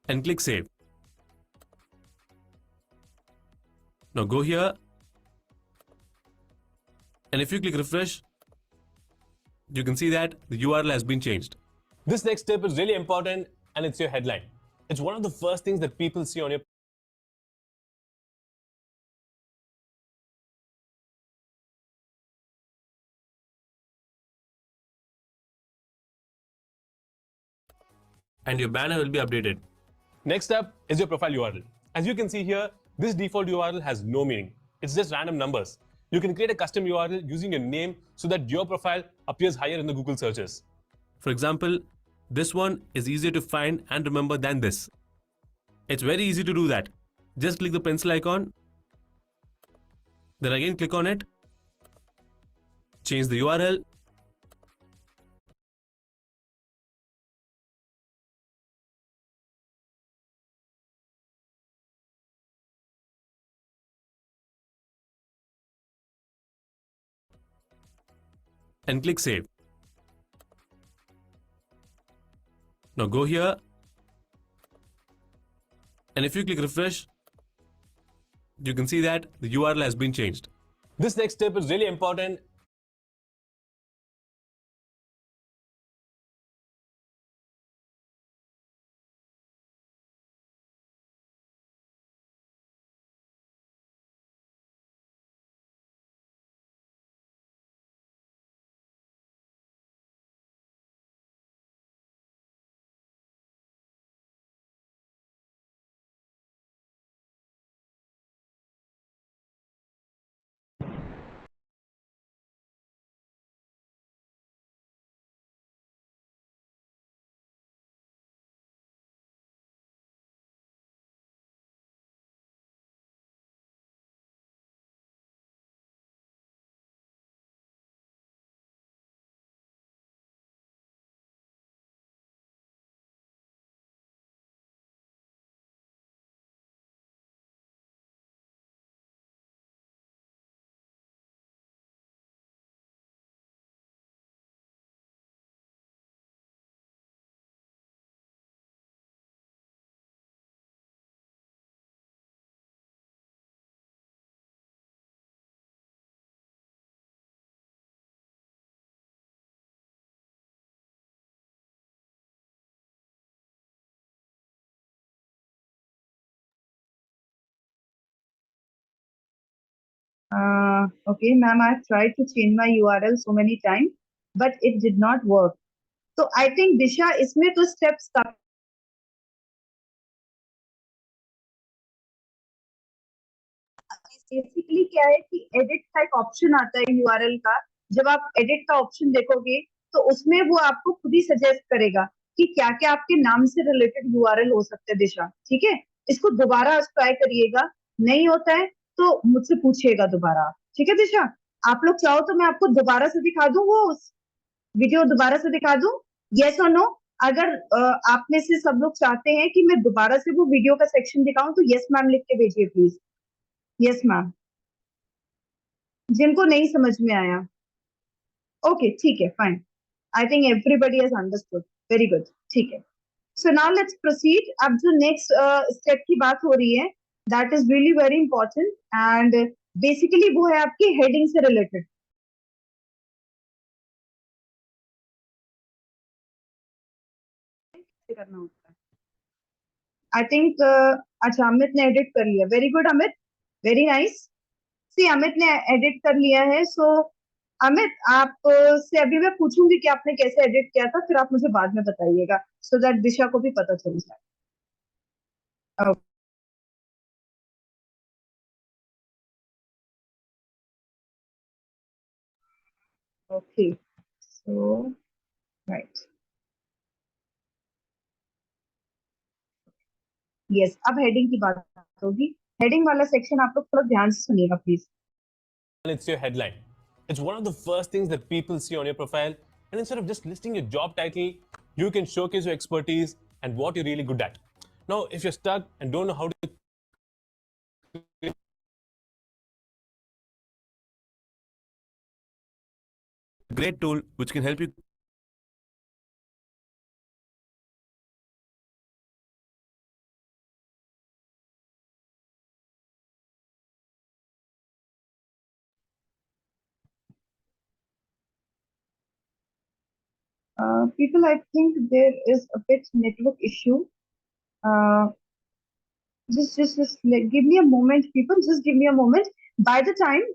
And click save. Now go here. And if you click refresh, you can see that the URL has been changed. This next step is really important and it's your headline. It's one of the first things that people see on your and your banner will be updated. Next up is your profile URL. As you can see here, this default URL has no meaning. It's just random numbers. You can create a custom URL using your name so that your profile appears higher in the Google searches. For example, this one is easier to find and remember than this. It's very easy to do that. Just click the pencil icon. Then again click on it. Change the URL. And click save. Now go here. And if you click refresh, you can see that the URL has been changed. This next step is really important.
Okay, ma'am, I've tried to change my URL so many times, but it did not work. So I think Disha, इसमें तो steps काफी basically क्या है कि edit का एक option आता है यूआरएल का. जब आप एडिट का ऑप्शन देखोगे तो उसमें वो आपको खुद ही सजेस्ट करेगा कि क्या क्या आपके नाम से रिलेटेड यूआरएल हो सकते हैं. दिशा, ठीक है, इसको दोबारा ट्राई करिएगा. नहीं होता है तो मुझसे पूछिएगा दोबारा, ठीक है दिशा? आप लोग चाहो तो मैं आपको दोबारा से दिखा दूं, वो वीडियो दोबारा से दिखा दूं, यस और नो? अगर आप में से सब लोग चाहते हैं कि मैं दोबारा से वो वीडियो का सेक्शन दिखाऊं तो यस मैम लिख के भेजिए प्लीज। Yes ma'am. जिनको नहीं समझ में आया, ओके ठीक है, fine. I think everybody has understood, very good, ठीक है। So now let's proceed. अब जो नेक्स्ट स्टेप की बात हो रही है, that is really very important and basically वो है आपकी हेडिंग से रिलेटेड। करना होता है, आई थिंक। अच्छा, अमित ने एडिट कर लिया, very good Amit, very nice. See Amit ने एडिट कर लिया है। सो अमित, आप से अभी मैं पूछूंगी कि आपने कैसे एडिट किया था, फिर आप मुझे बाद में बताइएगा सो दैट दिशा को भी पता चल जाए। ओके, सो राइट, यस। अब हेडिंग की बात होगी। हेडिंग वाला सेक्शन आप लोग थोड़ा ध्यान से सुनिएगा please.
It's your headline. It's one of the first things that people see on your profile. And instead of just listing your job title, you can showcase your expertise and what you're really good at. Now, if you're stuck and don't know how to great tool which can help you
People, I think there is a bit network issue. Give me a moment, people. Just give me a moment. By the time,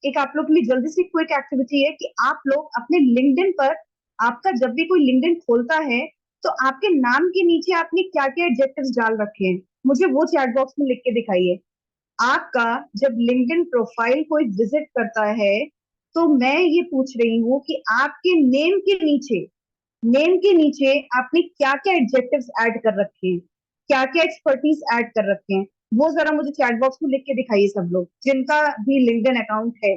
एक आप लोग के लिए जल्दी से quick activity है कि आप लोग अपने लिंक्डइन पर, आपका जब भी कोई लिंक्डइन खोलता है तो आपके नाम के नीचे आपने क्या क्या एडजेक्टिव्स डाल रखे हैं, मुझे वो चैट बॉक्स में लिख के दिखाइए। आपका जब लिंक्डइन प्रोफाइल कोई विजिट करता है तो मैं ये पूछ रही हूँ कि आपके नेम के नीचे आपने क्या क्या एडजेक्टिव्स ऐड कर रखे हैं, क्या क्या एक्सपर्टीज ऐड कर रखे हैं, वो जरा मुझे चैट बॉक्स में लिख के दिखाइए। सब लोग जिनका भी लिंक्डइन अकाउंट है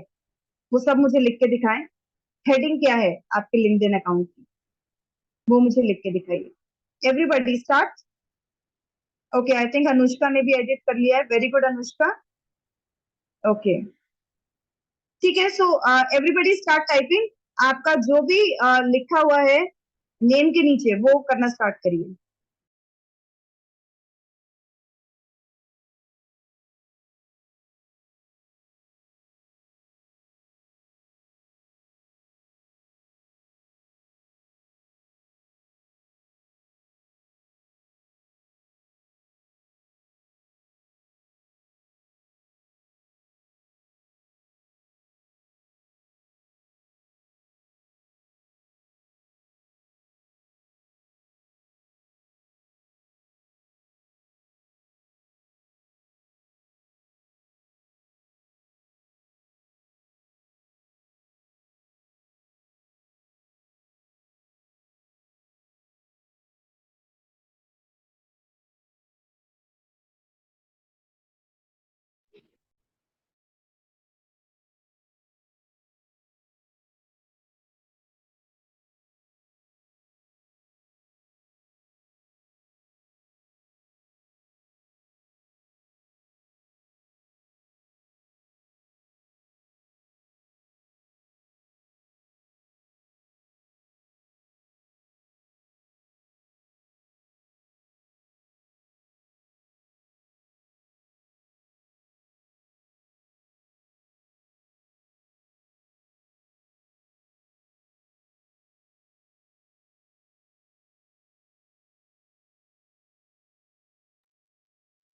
वो सब मुझे लिख के दिखाएं। हेडिंग क्या है आपके लिंक्डइन अकाउंट की, वो मुझे लिख के दिखाइए। Everybody start. Okay, I think Anushka ने भी एडिट कर लिया है, वेरी गुड अनुष्का। ओके, ठीक है। So everybody start typing. आपका जो भी लिखा हुआ है नेम के नीचे वो करना स्टार्ट करिए।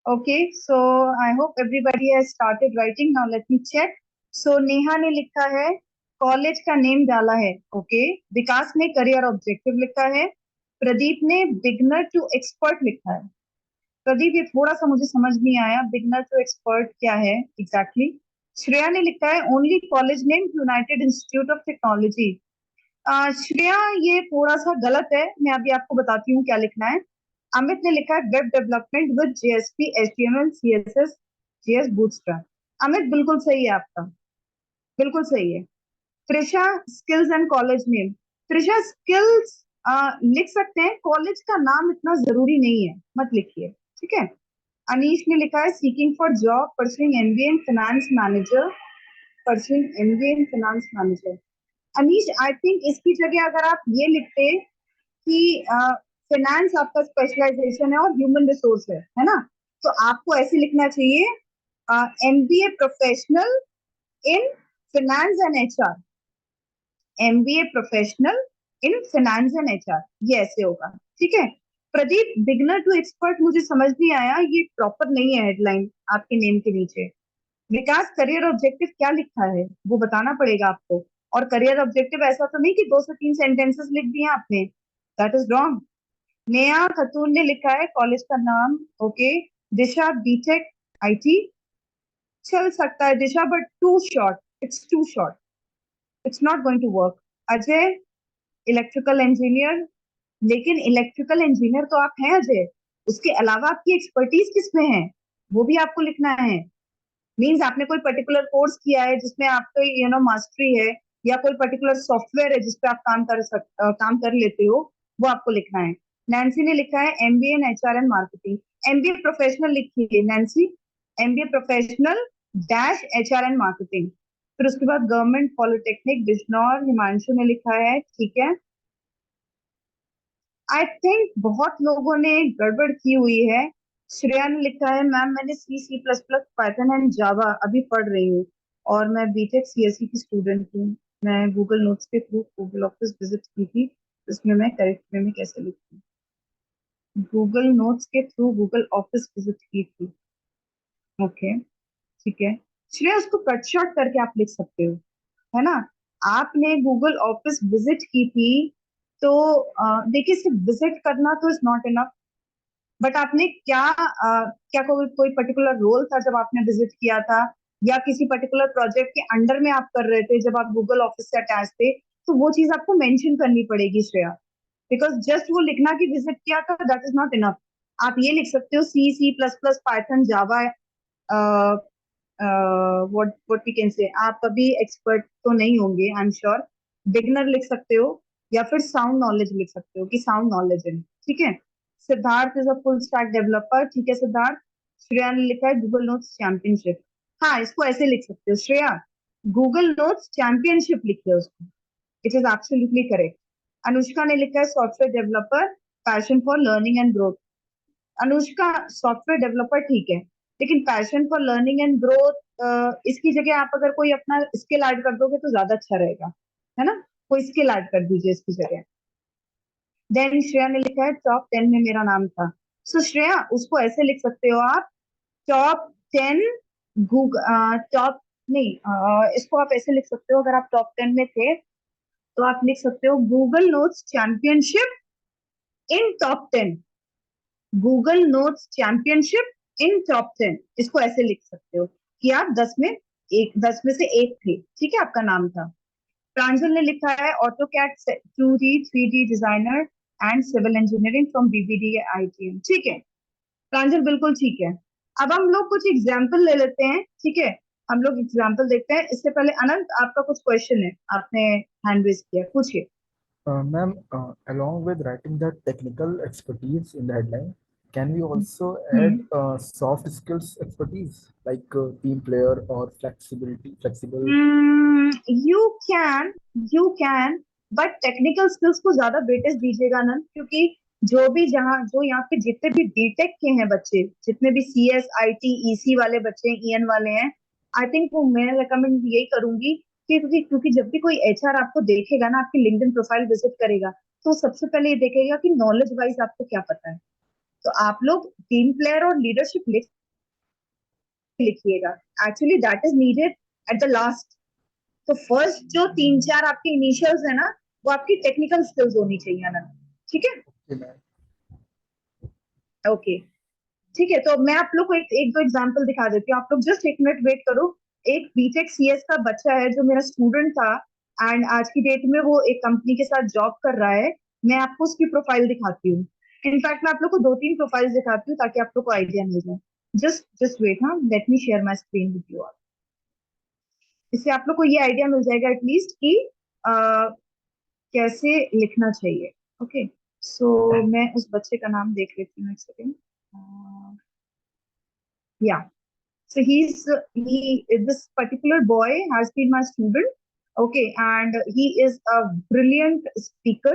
Okay, so I hope everybody has started writing. Now let me check. So Neha ने लिखा है, कॉलेज का नेम डाला है। ओके, विकास ने करियर ऑब्जेक्टिव लिखा है, प्रदीप ने बिगनर टू एक्सपर्ट लिखा है। प्रदीप, ये थोड़ा सा मुझे समझ नहीं आया, बिगनर टू एक्सपर्ट क्या है एग्जैक्टली। श्रेया ने लिखा है only college name United institute of technology. Shreya, ये थोड़ा सा गलत है, मैं अभी आपको बताती हूँ क्या लिखना है। अमित ने लिखा है web development with JSP, HTML, CSS, JS, bootstrap. Amit, बिल्कुल सही है आपका। बिल्कुल सही है। Trisha skills and college name, Trisha skills लिख सकते हैं, कॉलेज का नाम इतना जरूरी नहीं है, मत लिखिए, ठीक है। अनीश ने लिखा है seeking for job, pursuing MBA in finance manager, pursuing MBA in finance manager. Anish I think इसकी जगह अगर आप ये लिखते कि फाइनेंस आपका स्पेशलाइजेशन है और ह्यूमन रिसोर्स है ना, तो आपको ऐसे लिखना चाहिए MBA professional in finance and HR, MBA professional in finance and HR, ये ऐसे होगा, ठीक है। प्रदीप बिगनर टू एक्सपर्ट मुझे समझ नहीं आया, ये प्रॉपर नहीं है हेडलाइन आपके नेम के नीचे। विकास करियर ऑब्जेक्टिव क्या लिखा है वो बताना पड़ेगा आपको, और करियर ऑब्जेक्टिव ऐसा तो नहीं कि 2 से 3 सेंटेंसेस लिख दिए आपने, दैट इज रॉन्ग। नेहा खतून ने लिखा है कॉलेज का नाम, ओके। दिशा बीटेक आईटी, चल सकता है Disha, but too short, it's too short, it's not going to work. Ajay electrical engineer, लेकिन इलेक्ट्रिकल इंजीनियर तो आप हैं अजय, उसके अलावा आपकी एक्सपर्टीज किसमें है वो भी आपको लिखना है। मींस आपने कोई पर्टिकुलर कोर्स किया है जिसमें आपको मास्टरी है, या कोई पर्टिकुलर सॉफ्टवेयर है जिसपे आप काम कर लेते हो, वो आपको लिखना है। नैन्सी ने लिखा है MBA in HR and marketing, MBA professional लिखिए Nancy, MBA professional dash HR and marketing. फिर उसके बाद गवर्नमेंट पॉलिटेक्निक बिजनौर, हिमांशु ने लिखा है, ठीक है। आई थिंक बहुत लोगों ने गड़बड़ की हुई है। श्रेया ने लिखा है मैम मैंने C C plus plus Python and Java अभी पढ़ रही हूँ, और मैं बीटेक सीएससी की स्टूडेंट हूँ। मैं गूगल नोट्स के थ्रू गूगल ऑफिस विजिट की थी, इसमें मैं करेक्ट वे में कैसे लिखूँ? गूगल नोट्स के थ्रू गूगल ऑफिस विजिट की थी, ओके, ठीक है। श्रेया उसको कट शॉर्ट करके आप लिख सकते हो, है ना। आपने गूगल ऑफिस विजिट की थी, तो देखिए सिर्फ विजिट करना तो इज नॉट इनफ, बट आपने क्या कोई पर्टिकुलर रोल था जब आपने विजिट किया था, या किसी पर्टिकुलर प्रोजेक्ट के अंडर में आप कर रहे थे जब आप गूगल ऑफिस से अटैच थे, तो वो चीज आपको मेंशन करनी पड़ेगी श्रेया, बिकॉज जस्ट वो लिखना कि विजिट किया था दैट इज नॉट इनफ। आप ये लिख सकते हो C C plus plus Python Java, what we can say, आप अभी एक्सपर्ट तो नहीं होंगे आई एम श्योर, बिगनर लिख सकते हो, या फिर साउंड नॉलेज लिख सकते हो कि साउंड नॉलेज है, ठीक है। Siddharth is a full stack developer, ठीक है सिद्धार्थ। श्रेया ने लिखा है गूगल नोट्स चैंपियनशिप, हाँ इसको ऐसे लिख सकते हो श्रेया, गूगल नोट्स चैंपियनशिप लिखिए उसको, it is absolutely correct. Anushka ने लिखा है software developer, passion for learning and growth. Anushka software developer ठीक है, लेकिन passion for learning and growth इसकी जगह आप अगर कोई अपना स्किल ऐड कर दोगे तो ज्यादा अच्छा रहेगा, है ना, कोई स्किल ऐड कर दीजिए इसकी जगह। देन श्रेया ने लिखा है टॉप 10 में मेरा नाम था, सो श्रेया उसको ऐसे लिख सकते हो आप, टॉप 10 गूगल, टॉप नहीं, इसको आप ऐसे लिख सकते हो, अगर आप टॉप 10 में थे तो आप लिख सकते हो गूगल नोट्स चैंपियनशिप इन टॉप 10, गूगल नोट्स चैंपियनशिप इन टॉप 10, इसको ऐसे लिख सकते हो कि आप 10 में से एक थे, ठीक है, आपका नाम था। प्रांजल ने लिखा है AutoCAD 2D 3D designer and civil engineering from BBD ITM, ठीक है प्रांजल, बिल्कुल ठीक है। अब हम लोग कुछ एग्जाम्पल ले लेते हैं, ठीक है, हम लोग एग्जाम्पल देखते हैं। इससे पहले अनंत आपका कुछ क्वेश्चन है, आपने हैंड रेज किया, पूछिए।
Ma'am, along with writing the technical expertise in the headline, can we also add soft skills expertise like team player or flexible?
You can, but technical skills को ज्यादा वेटेज दीजिएगा ना, क्योंकि जो यहाँ पे जितने भी बीटेक के हैं बच्चे, जितने भी सीएस आईटी ईसी वाले बच्चे ईएन वाले हैं, आई थिंक वो मैं रेकमेंड यही करूंगी कि क्योंकि जब भी कोई एचआर आपको देखेगा ना, आपकी लिंक्डइन प्रोफाइल विजिट करेगा, तो सबसे पहले ये देखेगा कि नॉलेज वाइज आपको क्या पता है। तो आप लोग टीम प्लेयर और लीडरशिप लिखिएगा, actually that is needed at the last. तो फर्स्ट जो 3-4 आपके इनिशियल्स है ना, वो आपकी टेक्निकल स्किल्स होनी चाहिए ना, ठीक है,
Okay, ma'am.
ओके ठीक है। तो मैं आप लोग को एक दो एग्जांपल दिखा देती हूँ, आप लोग जस्ट एक मिनट वेट करो। एक बीटेक सीएस का बच्चा है जो मेरा स्टूडेंट था, एंड आज की डेट में वो एक कंपनी के साथ जॉब कर रहा है। मैं आपको उसकी प्रोफाइल दिखाती हूँ, इनफैक्ट मैं आप लोग को 2-3 प्रोफाइल्स दिखाती हूँ ताकि आप लोग को आइडिया मिल जाए। जस्ट वेट, हाँ, late me share my screen with you all. इससे आप लोग को ये आइडिया मिल जाएगा एटलीस्ट कि कैसे लिखना चाहिए। ओके, सो मैं उस बच्चे का नाम देख लेती हूँ, एक सेकेंड। या so this particular boy has been my student, okay, and he is a brilliant speaker।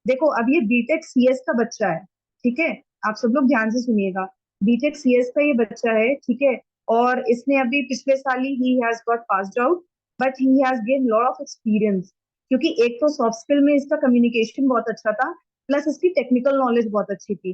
देखो अब ये बीटेक सीएस का बच्चा है, ठीक है, आप सब लोग ध्यान से सुनिएगा। बीटेक सीएस का ये बच्चा है, ठीक है, और इसने अभी पिछले साल he has got passed out, but he has gain lot of experience, क्योंकि एक तो सॉफ्ट स्किल में इसका कम्युनिकेशन बहुत अच्छा था, प्लस इसकी टेक्निकल नॉलेज बहुत अच्छी थी।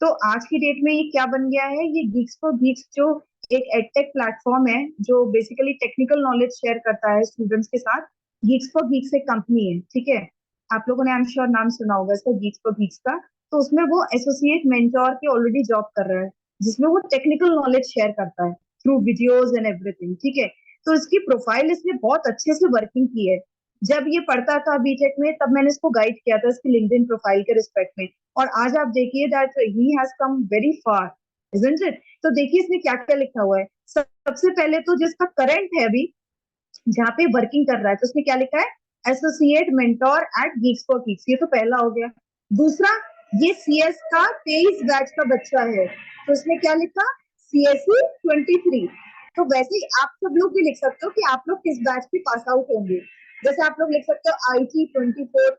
तो आज की डेट में ये क्या बन गया है, ये गीक्स फॉर गीक्स जो एक एडटेक प्लेटफॉर्म है जो बेसिकली टेक्निकल नॉलेज शेयर करता है स्टूडेंट्स के साथ। गीक्स फॉर गीक्स एक कंपनी है, ठीक है, आप लोगों ने आई एम श्योर नाम सुना होगा इसका, गीक्स फॉर गीक्स का। तो उसमें वो एसोसिएट मेंटोर के ऑलरेडी जॉब कर रहा है, जिसमें वो टेक्निकल नॉलेज शेयर करता है थ्रू वीडियोज एंड एवरीथिंग, ठीक है। तो इसकी प्रोफाइल इसने बहुत अच्छे से वर्किंग की है। जब ये पढ़ता था बीटेक में तब मैंने इसको गाइड किया था इसकी लिंक्डइन प्रोफाइल के रिस्पेक्ट में, और आज आप देखिए that he has come very far, isn't it. तो देखिए इसने क्या क्या लिखा हुआ है। सबसे पहले तो जिसका करंट है अभी जहाँ पे वर्किंग कर रहा है, तो उसने क्या लिखा है, associate mentor at Geeks for Geeks, ये तो पहला हो गया। दूसरा, ये सीएस का 23 बैच का बच्चा है, तो उसने क्या लिखा, सीएससी 23। तो वैसे ही आप सब लोग भी लिख सकते हो कि आप लोग किस बैच पे पास आउट होंगे। जैसे आप लोग लिख सकते हो आईटी 24,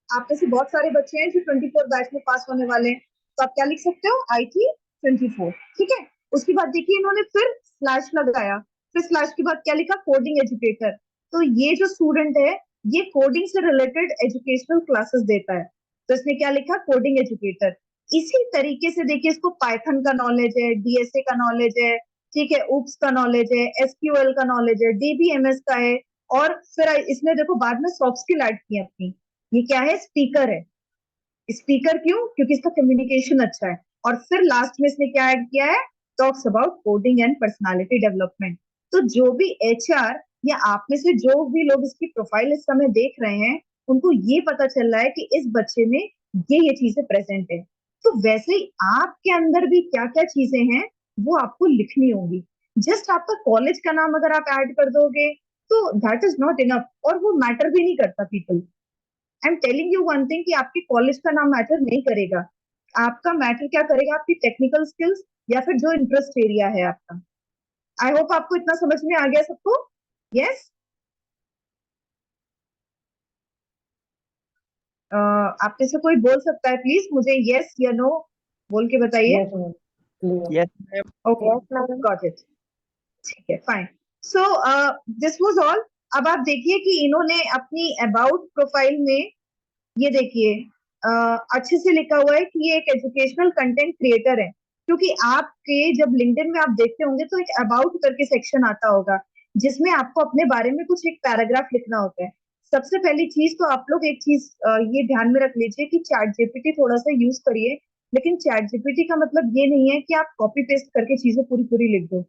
आप में से बहुत सारे बच्चे हैं जो 24 बैच में पास होने वाले हैं, तो आप क्या लिख सकते हो, आईटी 24, ठीक है। उसके बाद देखिए इन्होंने फिर स्लैश लगाया, फिर स्लैश के बाद क्या लिखा, कोडिंग एजुकेटर। तो ये जो स्टूडेंट है ये कोडिंग से रिलेटेड एजुकेशनल क्लासेस देता है, तो इसने क्या लिखा, कोडिंग एजुकेटर। इसी तरीके से देखिए इसको पाइथन का नॉलेज है, डीएसए का नॉलेज है, ठीक है, ऊप्स का नॉलेज है, एसक्यूएल का नॉलेज है, डीबीएमएस का है, और फिर इसने देखो बाद में सॉफ्ट स्किल ऐड की अपनी। ये क्या है, स्पीकर है। स्पीकर क्यों, क्योंकि इसका कम्युनिकेशन अच्छा है। और फिर लास्ट में इसने क्या ऐड किया है, talks about coding and personality development. तो जो भी एचआर या आप में से जो भी लोग इसकी प्रोफाइल इस समय देख रहे हैं, उनको ये पता चल रहा है कि इस बच्चे में ये चीजें प्रेजेंट है। तो वैसे ही आपके अंदर भी क्या क्या चीजें हैं वो आपको लिखनी होगी। जस्ट आपका कॉलेज का नाम अगर आप ऐड कर दोगे तो दैट इज नॉट इनफ, और वो मैटर भी नहीं करता people. I am telling you one thing कि आपके कॉलेज का नाम मैटर नहीं करेगा, आपका मैटर क्या करेगा, आपकी टेक्निकल स्किल्स या फिर जो इंटरेस्ट एरिया है आपका। आई होप आपको इतना समझ में आ गया सबको। यस, आप में से कोई बोल सकता है प्लीज मुझे यस या नो बोल के बताइए। ओके, गॉट इट, ठीक है, fine. So this was all. अब आप देखिए कि इन्होंने अपनी अबाउट प्रोफाइल में ये देखिए अच्छे से लिखा हुआ है कि ये एक एजुकेशनल कंटेंट क्रिएटर है, क्योंकि आपके जब लिंक्डइन में आप देखते होंगे तो एक अबाउट करके सेक्शन आता होगा जिसमें आपको अपने बारे में कुछ एक पैराग्राफ लिखना होता है। सबसे पहली चीज तो आप लोग एक चीज ये ध्यान में रख लीजिए कि चैट जीपीटी थोड़ा सा यूज करिए, लेकिन चैट जीपीटी का मतलब ये नहीं है कि आप कॉपी पेस्ट करके चीजें पूरी पूरी लिख दो,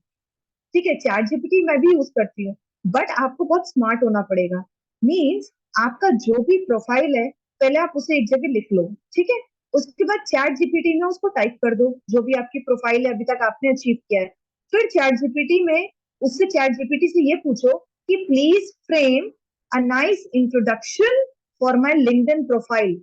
ठीक है। चैट जीपीटी मैं भी यूज करती हूँ, बट आपको बहुत स्मार्ट होना पड़ेगा। मीन्स आपका जो भी प्रोफाइल है पहले आप उसे एक जगह लिख लो, ठीक है, उसके बाद चैट जीपीटी में उसको टाइप कर दो जो भी आपकी प्रोफाइल है अभी तक आपने अचीव किया है। फिर चैट जीपीटी में उससे चैट जीपीटी से ये पूछो कि please frame a nice introduction for my LinkedIn profile,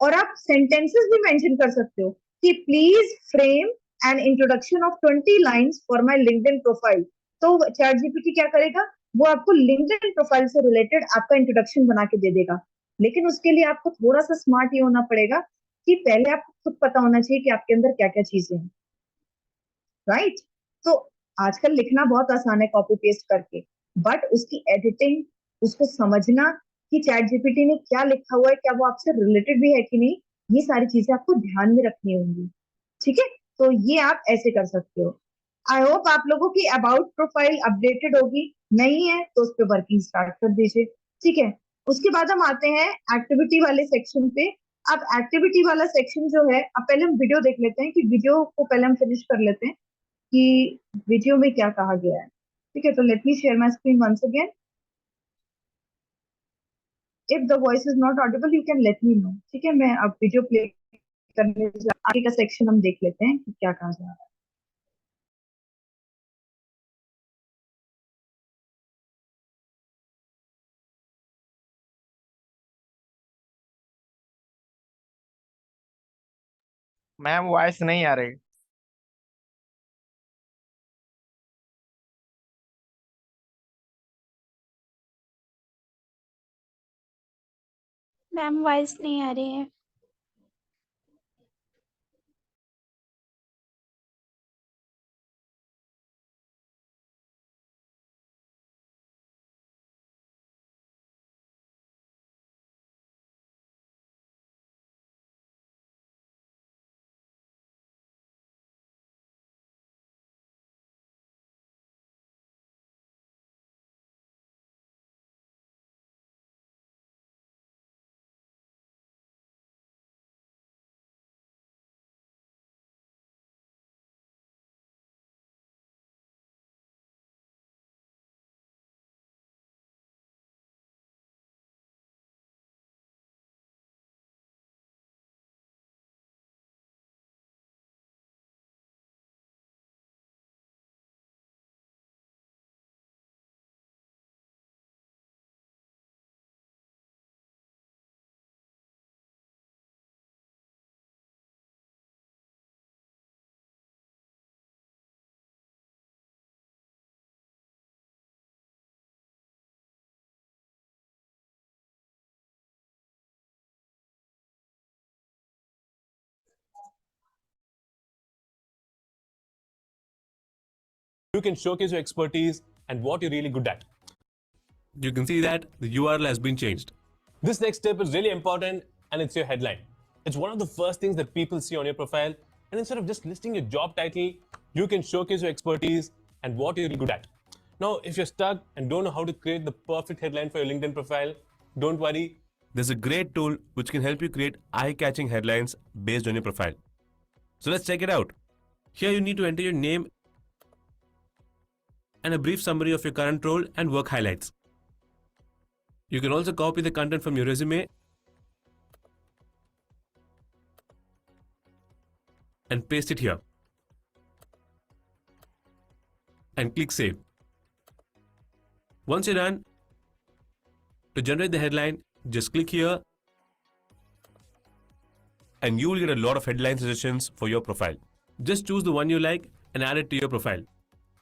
और आप सेंटेंसेस भी मेंशन कर सकते हो कि please frame an introduction of 20 lines for my LinkedIn profile. तो चैट जीपीटी क्या करेगा, वो आपको लिंक्डइन प्रोफाइल से रिलेटेड आपका इंट्रोडक्शन बना के दे देगा। लेकिन उसके लिए आपको थोड़ा सा स्मार्ट ये होना पड़ेगा कि पहले आपको खुद पता होना चाहिए कि आपके अंदर क्या क्या चीजें हैं, राइट। तो आजकल लिखना बहुत आसान है कॉपी पेस्ट करके, बट उसकी एडिटिंग, उसको समझना कि चैट जीपीटी ने क्या लिखा हुआ है, क्या वो आपसे रिलेटेड भी है कि नहीं, ये सारी चीजें आपको ध्यान में रखनी होंगी, ठीक है। तो ये आप ऐसे कर सकते हो। आई होप आप लोगों की अबाउट प्रोफाइल अपडेटेड होगी, नहीं है तो उस पर वर्किंग स्टार्ट कर दीजिए, ठीक है। उसके बाद हम आते हैं एक्टिविटी वाले सेक्शन पे। अब एक्टिविटी वाला सेक्शन जो है, अब पहले हम वीडियो देख लेते हैं कि वीडियो को पहले हम फिनिश कर लेते हैं कि वीडियो में क्या कहा गया है, ठीक है। तो let me share my screen once again. If the voice is not audible you can let me know, ठीक है। मैं अब वीडियो प्ले करने आगे का सेक्शन हम देख लेते हैं कि क्या कहा जा रहा है।
मैम वॉइस नहीं आ रही।
मैम वॉइस नहीं आ रही है।
You can showcase your expertise and what you're really good at. You can see that the URL has been changed. This next step is really important and it's your headline. It's one of the first things that people see on your profile, and instead of just listing your job title, you can showcase your expertise and what you're really good at. Now, if you're stuck and don't know how to create the perfect headline for your LinkedIn profile, don't worry. There's a great tool which can help you create eye-catching headlines based on your profile. So let's check it out. Here you need to enter your name and a brief summary of your current role and work highlights. You can also copy the content from your resume and paste it here. And click Save. Once you're done, to generate the headline, just click here and you will get a lot of headline suggestions for your profile. Just choose the one you like and add it to your profile.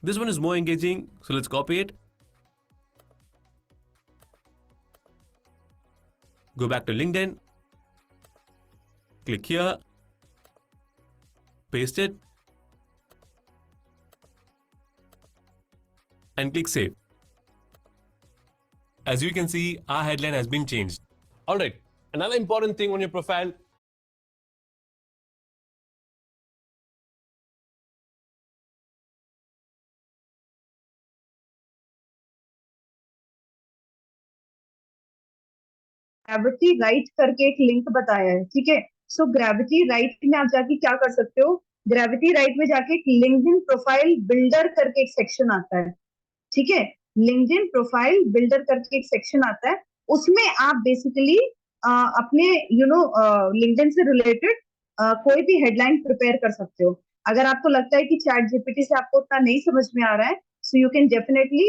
This one is more engaging, so let's copy it. Go back to LinkedIn, click here, paste it, and click Save. As you can see, our headline has been changed. Alright, another important thing on your profile.
Gravity right करके एक link बताया है, ठीक है। सो gravity Write में आप जाके क्या कर सकते हो, ग्रेविटी राइट में जाके एक लिंक्डइन प्रोफाइल बिल्डर करके एक सेक्शन आता है, ठीक है। लिंक्डइन प्रोफाइल बिल्डर करके एक सेक्शन आता है, उसमें आप बेसिकली अपने लिंक्डइन से रिलेटेड कोई भी हेडलाइन प्रिपेयर कर सकते हो। अगर आपको लगता है कि चैट जीपीटी से आपको उतना नहीं समझ में आ रहा है, so you can definitely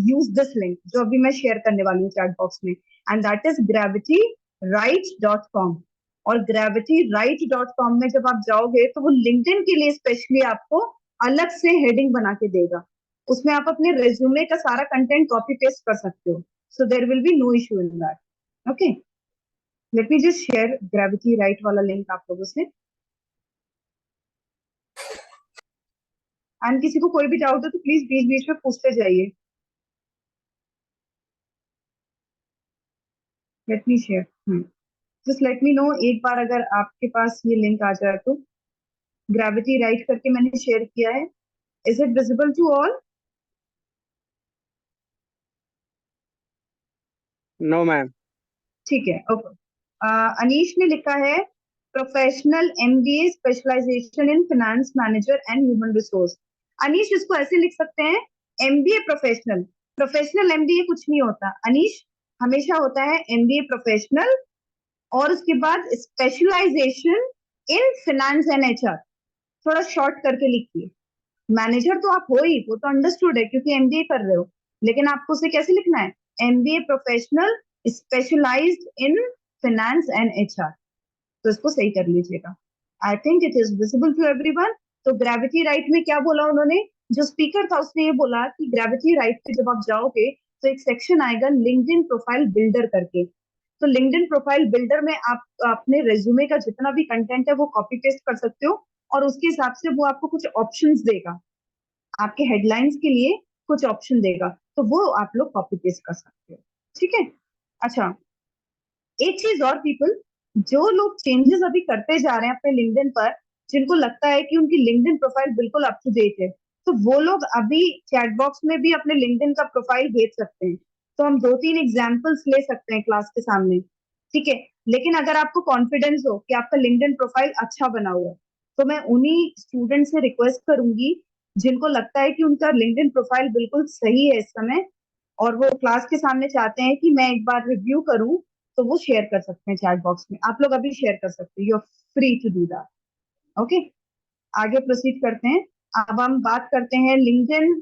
use this link जो अभी मैं शेयर करने वाली हूँ चैट बॉक्स में, एंड दैट इज gravitywrite.com। और gravitywrite.com में जब आप जाओगे तो वो लिंक्डइन के लिए स्पेशली आपको अलग से हेडिंग बना के देगा, उसमें आप अपने रेज्यूमे का सारा कंटेंट कॉपी पेस्ट कर सकते हो। So there will be no issue in that. Okay, let me just share Gravity Write वाला लिंक आप लोगों से। एंड किसी को कोई भी डाउट हो तो प्लीज बीच बीच में पूछते जाइए। Late me share, just let me no एक बार अगर आपके पास ये लिंक आ जाए तो। ग्रेविटी राइट करके मैंने शेयर किया है, is it visible to all?
No ma'am.
ठीक है, ओके। अनीश ने लिखा है professional MBA specialization in finance manager and human resource. Anish इसको ऐसे लिख सकते हैं, एमबीए प्रोफेशनल। प्रोफेशनल एमबीए कुछ नहीं होता अनीश, हमेशा होता है एमबीए प्रोफेशनल और उसके बाद specialization in finance and HR. थोड़ा शॉर्ट करके लिखिए। मैनेजर तो आप हो ही, वो तो अंडरस्टूड है क्योंकि एमबीए कर रहे हो, लेकिन आपको उसे कैसे लिखना है, MBA professional specialized in finance and HR. तो इसको सही कर लीजिएगा। I think it is visible to everyone. तो ग्रेविटी राइट में क्या बोला उन्होंने, जो स्पीकर था उसने ये बोला कि ग्रेविटी राइट पे जब आप जाओगे तो एक सेक्शन आएगा लिंक्डइन प्रोफाइल बिल्डर करके। तो लिंक्डइन प्रोफाइल बिल्डर में आप अपने रेज्यूमे का जितना भी कंटेंट है वो कॉपी पेस्ट कर सकते हो, और उसके हिसाब से वो आपको कुछ ऑप्शंस देगा, आपके हेडलाइंस के लिए कुछ ऑप्शन देगा, तो वो आप लोग कॉपी पेस्ट कर सकते हो। ठीक है। अच्छा, एक चीज और पीपल, जो लोग चेंजेस अभी करते जा रहे हैं अपने लिंक्डइन पर, जिनको लगता है कि उनकी लिंक्डइन प्रोफाइल बिल्कुल अप टू डेट है, तो वो लोग अभी चैट बॉक्स में भी अपने लिंक्डइन का प्रोफाइल भेज सकते हैं। तो हम 2-3 एग्जांपल्स ले सकते हैं क्लास के सामने। ठीक है। लेकिन अगर आपको कॉन्फिडेंस हो कि आपका लिंक्डइन प्रोफाइल अच्छा बना हुआ है, तो मैं उन्हीं स्टूडेंट से रिक्वेस्ट करूंगी जिनको लगता है कि उनका लिंक्डइन प्रोफाइल बिल्कुल सही है इस समय, और वो क्लास के सामने चाहते हैं कि मैं एक बार रिव्यू करूं, तो वो शेयर कर सकते हैं चैट बॉक्स में। आप लोग अभी शेयर कर सकते हैं, you are free to do that. Okay, आगे प्रोसीड करते हैं। अब हम बात करते हैं लिंक्डइन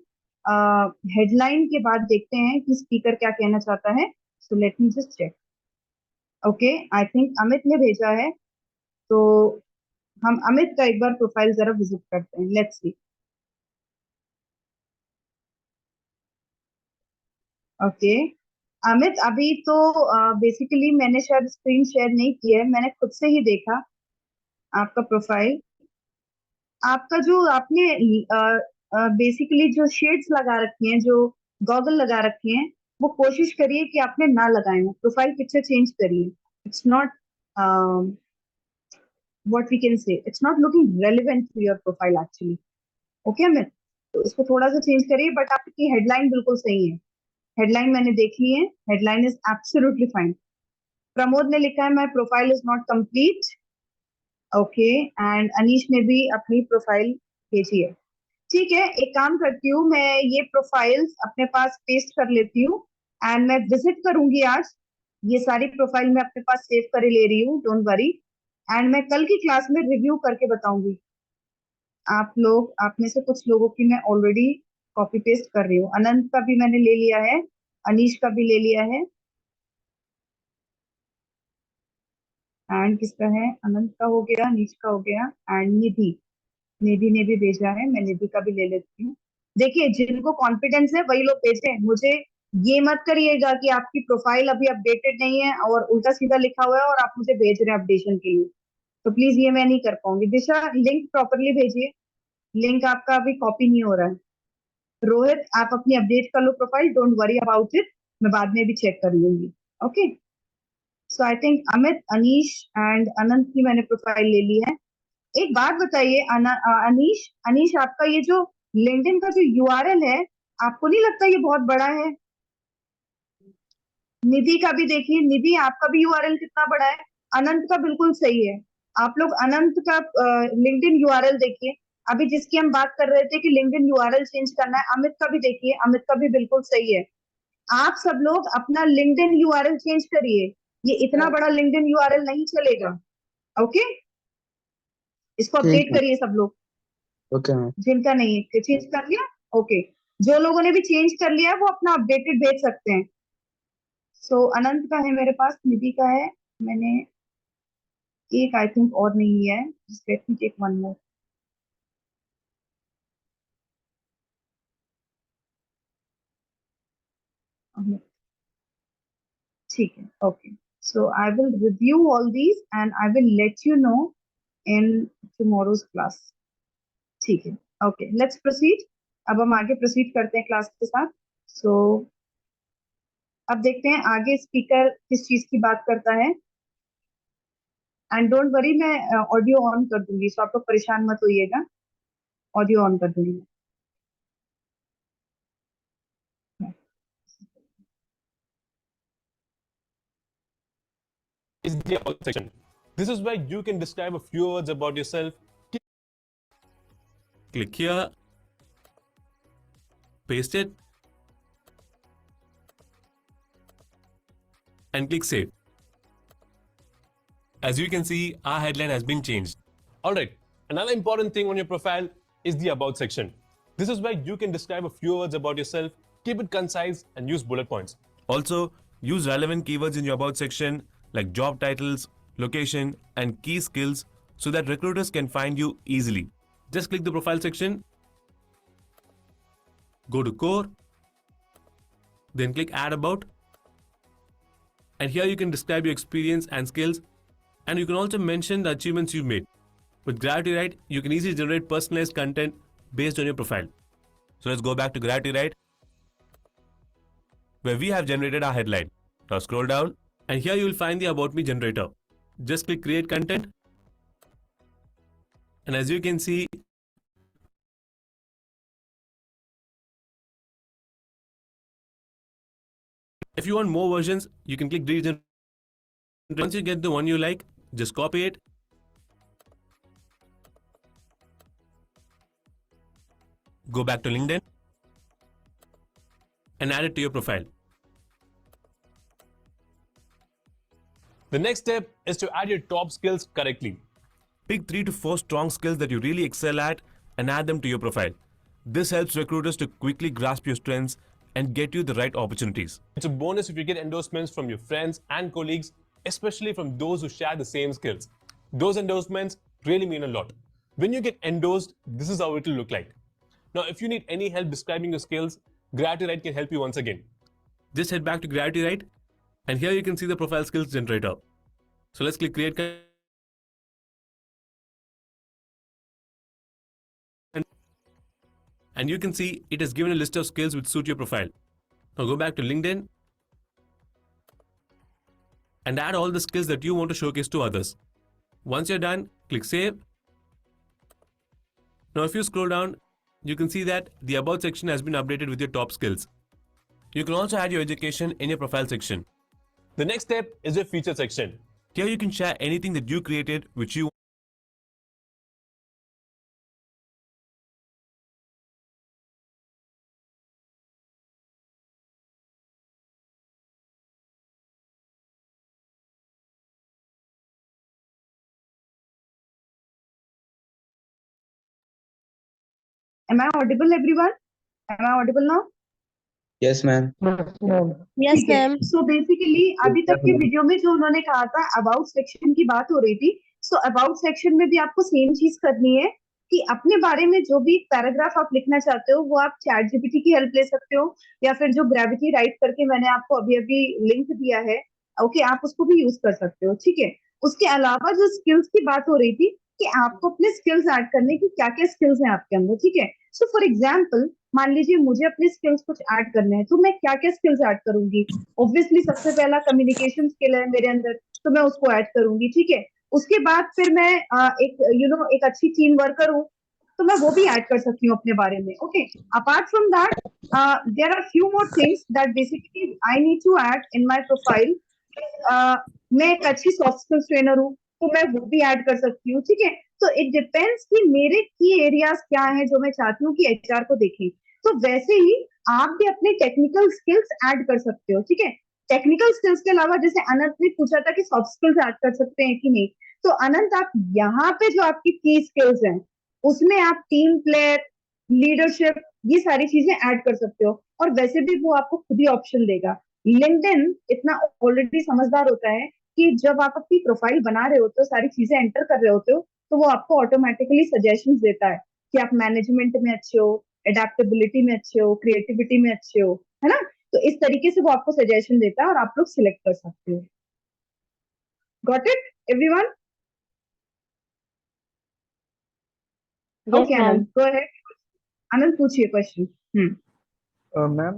हेडलाइन के बाद देखते हैं कि स्पीकर क्या कहना चाहता है। So let me just check. Okay, I think Amit ने भेजा है, तो हम अमित का एक बार प्रोफाइल जरा विजिट करते हैं। Let's C. ओके अमित, अभी तो बेसिकली मैंने शायद स्क्रीन शेयर नहीं किया है, मैंने खुद से ही देखा आपका प्रोफाइल। आपका जो आपने बेसिकली जो शेड्स लगा रखी हैं, जो गॉगल लगा रखी हैं, वो कोशिश करिए कि आपने ना लगाए हो। प्रोफाइल पिक्चर चेंज करिए। It's not what we can say, it's not looking relevant to your profile actually. Okay Amit, तो इसको थोड़ा सा चेंज करिए। बट आपकी हेडलाइन बिल्कुल सही है, हेडलाइन मैंने देख ली है, headline is absolutely fine. Pramod ने लिखा है my profile is not complete. Okay, and Anish ने भी अपनी प्रोफाइल भेजी है। ठीक है, एक काम करती हूँ, मैं ये प्रोफाइल्स अपने पास पेस्ट कर लेती हूँ, एंड मैं विजिट करूंगी आज। ये सारी प्रोफाइल मैं अपने पास सेव कर ले रही हूँ, डोंट वरी। एंड मैं कल की क्लास में रिव्यू करके बताऊंगी। आप में से कुछ लोगों की मैं ऑलरेडी कॉपी पेस्ट कर रही हूँ। अनंत का भी मैंने ले लिया है, अनीश का भी ले लिया है, एंड किसका है, अनंत का हो गया, अनीश का हो गया, एंड निधि ने भी भेजा है, मैं निधि का भी ले लेती हूँ। देखिए, जिनको कॉन्फिडेंस है वही लोग भेजें। मुझे ये मत करिएगा कि आपकी प्रोफाइल अभी अपडेटेड नहीं है और उल्टा सीधा लिखा हुआ है और आप मुझे भेज रहे हैं अपडेशन के लिए, तो प्लीज ये मैं नहीं कर पाऊंगी। दिशा, लिंक प्रॉपरली भेजिए, लिंक आपका अभी कॉपी नहीं हो रहा है। रोहित, आप अपनी अपडेट कर लो profile, don't worry about it, मैं बाद में भी चेक कर लूंगी। Okay, so I think Amit, Anish and Anant की मैंने प्रोफाइल ले ली है। एक बात बताइए अनीश, अनीश आपका ये जो लिंक्डइन का जो यूआरएल है, आपको नहीं लगता ये बहुत बड़ा है? निधि का भी देखिए, निधि आपका भी यूआरएल कितना बड़ा है। अनंत का बिल्कुल सही है। आप लोग अनंत का लिंक्डइन यूआरएल देखिए। अभी जिसकी हम बात कर रहे थे कि लिंक्डइन यूआरएल चेंज करना है, अमित का भी देखिए, अमित का भी बिल्कुल सही है। आप सब लोग अपना लिंक्डइन यूआरएल चेंज करिए, ये इतना बड़ा लिंक्डइन यूआरएल नहीं चलेगा। ओके, इसको अपडेट करिए सब लोग।
Okay ma'am.
जिनका नहीं है चेंज कर लिया, ओके। जो लोगों ने भी चेंज कर लिया वो अपना अपडेटेड भेज सकते हैं। सो अनंत का है मेरे पास, निधि का है, मैंने एक आई थिंक और नहीं लिया है, just let me take one more. ठीक है, okay. So I will review all these and I will let you know in tomorrow's class. ठीक है, ओके, लेट्स प्रोसीड। अब हम आगे प्रोसीड करते हैं क्लास के साथ। सो अब देखते हैं आगे स्पीकर किस चीज की बात करता है। एंड डोंट वरी, मैं ऑडियो ऑन कर दूंगी, सो आप लोग परेशान मत होइएगा, ऑडियो ऑन कर दूंगी।
Is the about section. This is where you can describe a few words about yourself. Click here, paste it, and click save. As you can see, our headline has been changed. Alright, another important thing on your profile is the about section. This is where you can describe a few words about yourself, keep it concise, and use bullet points. Also, use relevant keywords in your about section like job titles, location, and key skills so that recruiters can find you easily. Just click the profile section, go to core, then click add about, and here you can describe your experience and skills, and you can also mention the achievements you've made. With Gravity Write, you can easily generate personalized content based on your profile. So let's go back to Gravity Write, where we have generated our headline. Now scroll down, and here you will find the About Me generator. Just click create content, and as you can see, if you want more versions, you can click regenerate. Once you get the one you like, just copy it, go back to LinkedIn, and add it to your profile. The next step is to add your top skills correctly. Pick 3 to 4 strong skills that you really excel at and add them to your profile. This helps recruiters to quickly grasp your strengths and get you the right opportunities. It's a bonus if you get endorsements from your friends and colleagues, especially from those who share the same skills. Those endorsements really mean a lot. When you get endorsed, this is how it will look like. Now, if you need any help describing your skills, Gravity Write can help you once again. Just head back to Gravity Write, and here you can see the profile skills generator. So let's click create content. And you can see it has given a list of skills which suit your profile. Now go back to LinkedIn and add all the skills that you want to showcase to others. Once you're done, click save. Now if you scroll down, you can see that the About section has been updated with your top skills. You can also add your education in your profile section. The next step is your feature section. Here you can share anything that you created which you
Am I audible, everyone? Am I audible now?
Yes, ma'am.
Yes, ma'am.
So basically अभी तक के video में जो उन्होंने कहा था about section की बात हो रही थी, सो अबाउट सेक्शन में भी आपको सेम चीज करनी है कि अपने बारे में जो भी पैराग्राफ आप लिखना चाहते हो वो आप चैट जीपीटी की हेल्प ले सकते हो, या फिर जो ग्रेविटी राइट करके मैंने आपको अभी अभी लिंक दिया है, ओके, आप उसको भी यूज कर सकते हो, ठीक है। उसके अलावा जो स्किल्स की बात हो रही थी कि आपको अपने स्किल्स ऐड करने की क्या क्या स्किल्स हैं आपके अंदर, ठीक है। सो फॉर एग्जाम्पल मान लीजिए मुझे अपने स्किल्स कुछ ऐड करने हैं, तो मैं क्या क्या स्किल्स ऐड करूंगी। ऑब्वियसली सबसे पहला कम्युनिकेशन स्किल है मेरे अंदर, तो मैं उसको ऐड करूंगी, ठीक है। उसके बाद फिर मैं एक अच्छी टीम वर्कर हूँ, तो मैं वो भी ऐड कर सकती हूँ अपने बारे में, okay. Apart from that there are few more things that basically I need to add in my profile. मैं एक अच्छी सॉफ्ट स्किल्स ट्रेनर हूँ, तो मैं वो भी ऐड कर सकती हूँ, ठीक है। तो इट डिपेंड्स कि मेरे की एरियाज क्या है जो मैं चाहती हूँ कि एचआर को देखें। तो वैसे ही आप भी अपने टेक्निकल स्किल्स ऐड कर सकते हो, ठीक है। टेक्निकल स्किल्स के अलावा जैसे अनंत ने पूछा था कि सॉफ्ट स्किल्स ऐड कर सकते हैं कि नहीं, तो अनंत आप यहाँ पे जो आपकी की स्किल्स हैं उसमें आप टीम प्लेयर, लीडरशिप, ये सारी चीजें ऐड कर सकते हो, और वैसे भी वो आपको खुद ही ऑप्शन देगा। लिंक्डइन इतना ऑलरेडी समझदार होता है कि जब आप अपनी प्रोफाइल बना रहे होते हो, सारी चीजें एंटर कर रहे होते हो, तो वो आपको ऑटोमेटिकली सजेशंस देता है कि आप मैनेजमेंट में अच्छे हो, एडेप्टेबिलिटी में अच्छे हो, क्रिएटिविटी में अच्छे हो, है ना। तो इस तरीके से वो आपको सजेशन देता है और आप लोग सिलेक्ट कर सकते हो। Got it everyone? Okay Anand, go ahead. Anand पूछिए question.
Ma'am,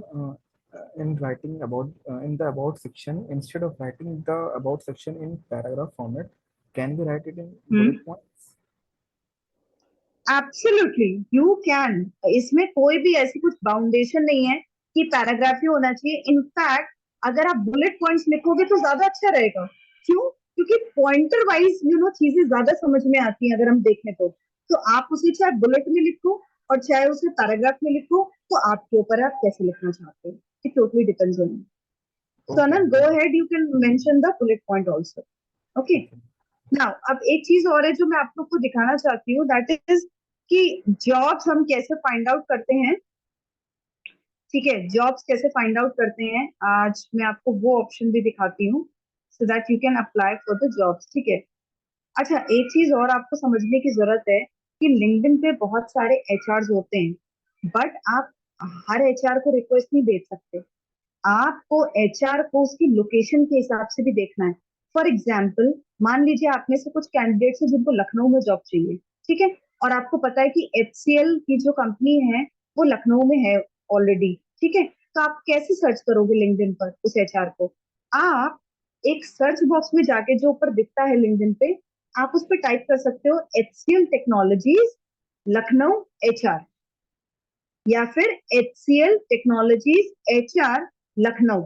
in writing about in the about section, instead of writing the about section in paragraph format, can we write it in bullet points?
Absolutely you can. इसमें कोई भी ऐसी कुछ बाउंडेशन नहीं है कि paragraph ही होना चाहिए। इनफैक्ट अगर आप बुलेट पॉइंट्स लिखोगे तो ज्यादा अच्छा रहेगा। क्यों? क्योंकि पॉइंटर वाइज चीजें ज्यादा समझ में आती हैं अगर हम देखें तो आप उसे चाहे बुलेट में लिखो और चाहे उसे पैराग्राफ में लिखो, तो आपके ऊपर आप कैसे लिखना चाहते हो, it totally depends on you. So Anand, go ahead, you can mention the bullet point also. Okay. Now, अब एक चीज और है जो मैं आप लोग को दिखाना चाहती हूँ, दैट इज कि जॉब्स हम कैसे फाइंड आउट करते हैं, ठीक है। जॉब्स कैसे फाइंड आउट करते हैं, आज मैं आपको वो ऑप्शन भी दिखाती हूँ, so that you can apply for the jobs, ठीक है। अच्छा, एक चीज और आपको समझने की जरूरत है कि लिंक्डइन पे बहुत सारे एचआर होते हैं, बट आप हर एचआर को रिक्वेस्ट नहीं भेज सकते। आपको एचआर को उसकी लोकेशन के हिसाब से भी देखना है। फॉर एग्जाम्पल, मान लीजिए आप में से कुछ कैंडिडेट्स हैं जिनको लखनऊ में जॉब चाहिए, ठीक है, और आपको पता है कि एचसीएल की जो कंपनी है वो लखनऊ में है ऑलरेडी, ठीक है, तो आप कैसे सर्च करोगे लिंक्डइन पर उस एचआर को? आप एक सर्च बॉक्स में जाके जो ऊपर दिखता है लिंक्डइन पे, आप उस पर टाइप कर सकते हो एचसीएल टेक्नोलॉजीज लखनऊ एचआर, या फिर एचसीएल टेक्नोलॉजीज एचआर लखनऊ,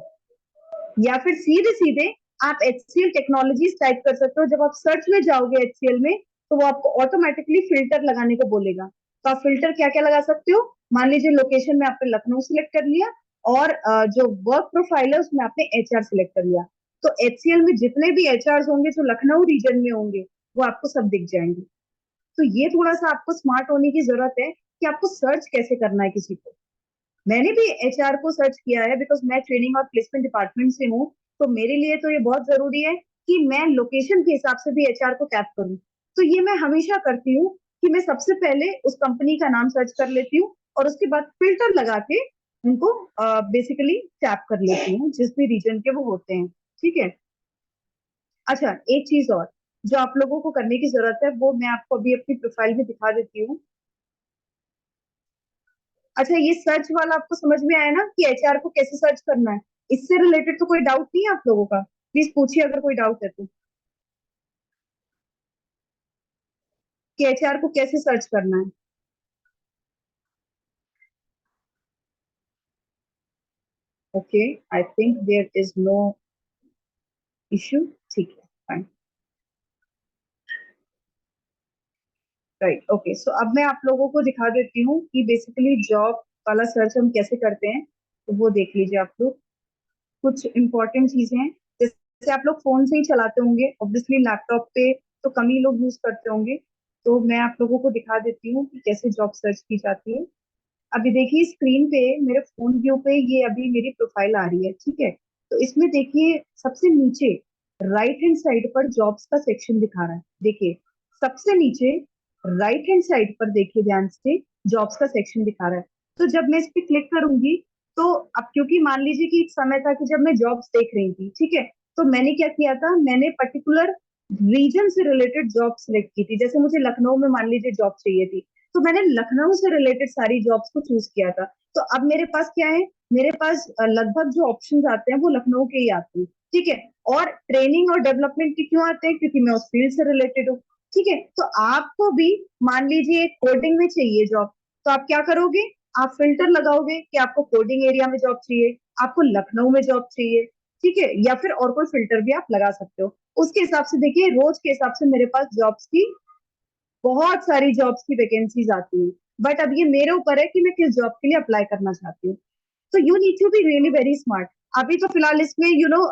या फिर सीधे सीधे आप एचसीएल टेक्नोलॉजीज टाइप कर सकते हो। जब आप सर्च में जाओगे एचसीएल में, तो वो आपको ऑटोमेटिकली फिल्टर लगाने को बोलेगा। तो आप फिल्टर क्या क्या लगा सकते हो? मान लीजिए लोकेशन में आपने लखनऊ सिलेक्ट कर लिया, और जो वर्क प्रोफाइल है उसमें आपने एचआर सिलेक्ट कर लिया, तो एचसीएल में जितने भी एचआर होंगे जो लखनऊ रीजन में होंगे वो आपको सब दिख जाएंगे। तो ये थोड़ा सा आपको स्मार्ट होने की जरूरत है कि आपको सर्च कैसे करना है किसी को। मैंने भी एचआर को सर्च किया है, बिकॉज मैं ट्रेनिंग और प्लेसमेंट डिपार्टमेंट से हूँ, तो मेरे लिए तो ये बहुत जरूरी है कि मैं लोकेशन के हिसाब से भी एचआर को टैप करूँ। तो ये मैं हमेशा करती हूँ कि मैं सबसे पहले उस कंपनी का नाम सर्च कर लेती हूँ, और उसके बाद फिल्टर लगा के उनको बेसिकली टैप कर लेती हूँ जिस भी रीजन के वो होते हैं, ठीक है। अच्छा, एक चीज और जो आप लोगों को करने की जरूरत है वो मैं आपको अभी अपनी प्रोफाइल में दिखा देती हूँ। अच्छा, ये सर्च वाला आपको समझ में आया ना कि एचआर को कैसे सर्च करना है? इससे रिलेटेड तो कोई डाउट नहीं है आप लोगों का? प्लीज पूछिए अगर कोई डाउट है तो, कि एचआर को कैसे सर्च करना है। Okay, I think there is no issue, ठीक है, फाइन, राइट, ओके। सो अब मैं आप लोगों को दिखा देती हूँ कि बेसिकली जॉब वाला सर्च हम कैसे करते हैं, तो वो देख लीजिए आप लोग। कुछ इंपॉर्टेंट चीजें हैं, जैसे आप लोग फोन से ही चलाते होंगे, ऑब्वियसली लैपटॉप पे तो कम ही लोग यूज करते होंगे, तो मैं आप लोगों को दिखा देती हूँ कि कैसे जॉब सर्च की जाती है। अभी देखिए स्क्रीन पे मेरे फोन व्यू पे ये अभी मेरी प्रोफाइल आ रही है, ठीक है, तो इसमें देखिए सबसे नीचे राइट हैंड साइड पर जॉब्स का सेक्शन दिखा रहा है। देखिए सबसे नीचे राइट हैंड साइड पर देखिए ध्यान से, जॉब्स का सेक्शन दिखा रहा है। तो जब मैं इस पे क्लिक करूंगी, तो अब क्योंकि मान लीजिए कि एक समय था कि जब मैं जॉब्स देख रही थी, ठीक है, तो मैंने क्या किया था, मैंने पर्टिकुलर रीजन से रिलेटेड जॉब सिलेक्ट की थी। जैसे मुझे लखनऊ में मान लीजिए जॉब चाहिए थी, तो मैंने लखनऊ से रिलेटेड सारी जॉब्स को चूज किया था। तो अब मेरे पास क्या है, मेरे पास लगभग जो ऑप्शंस आते हैं वो लखनऊ के ही आते हैं, ठीक है। और ट्रेनिंग और डेवलपमेंट के क्यों आते हैं? क्योंकि मैं उस फील्ड से रिलेटेड हूँ, ठीक है। तो आपको भी मान लीजिए कोडिंग में चाहिए जॉब, तो आप क्या करोगे, आप फिल्टर लगाओगे कि आपको कोडिंग एरिया में जॉब चाहिए, आपको लखनऊ में जॉब चाहिए, ठीक है, या फिर और कोई फिल्टर भी आप लगा सकते हो। उसके हिसाब से देखिए रोज के हिसाब से मेरे पास जॉब्स की बहुत सारी जॉब्स की वैकेंसीज आती है, बट अब ये मेरे ऊपर है कि मैं किस जॉब के लिए अप्लाई करना चाहती हूँ। तो you need to be really very smart. अभी तो फिलहाल इसमें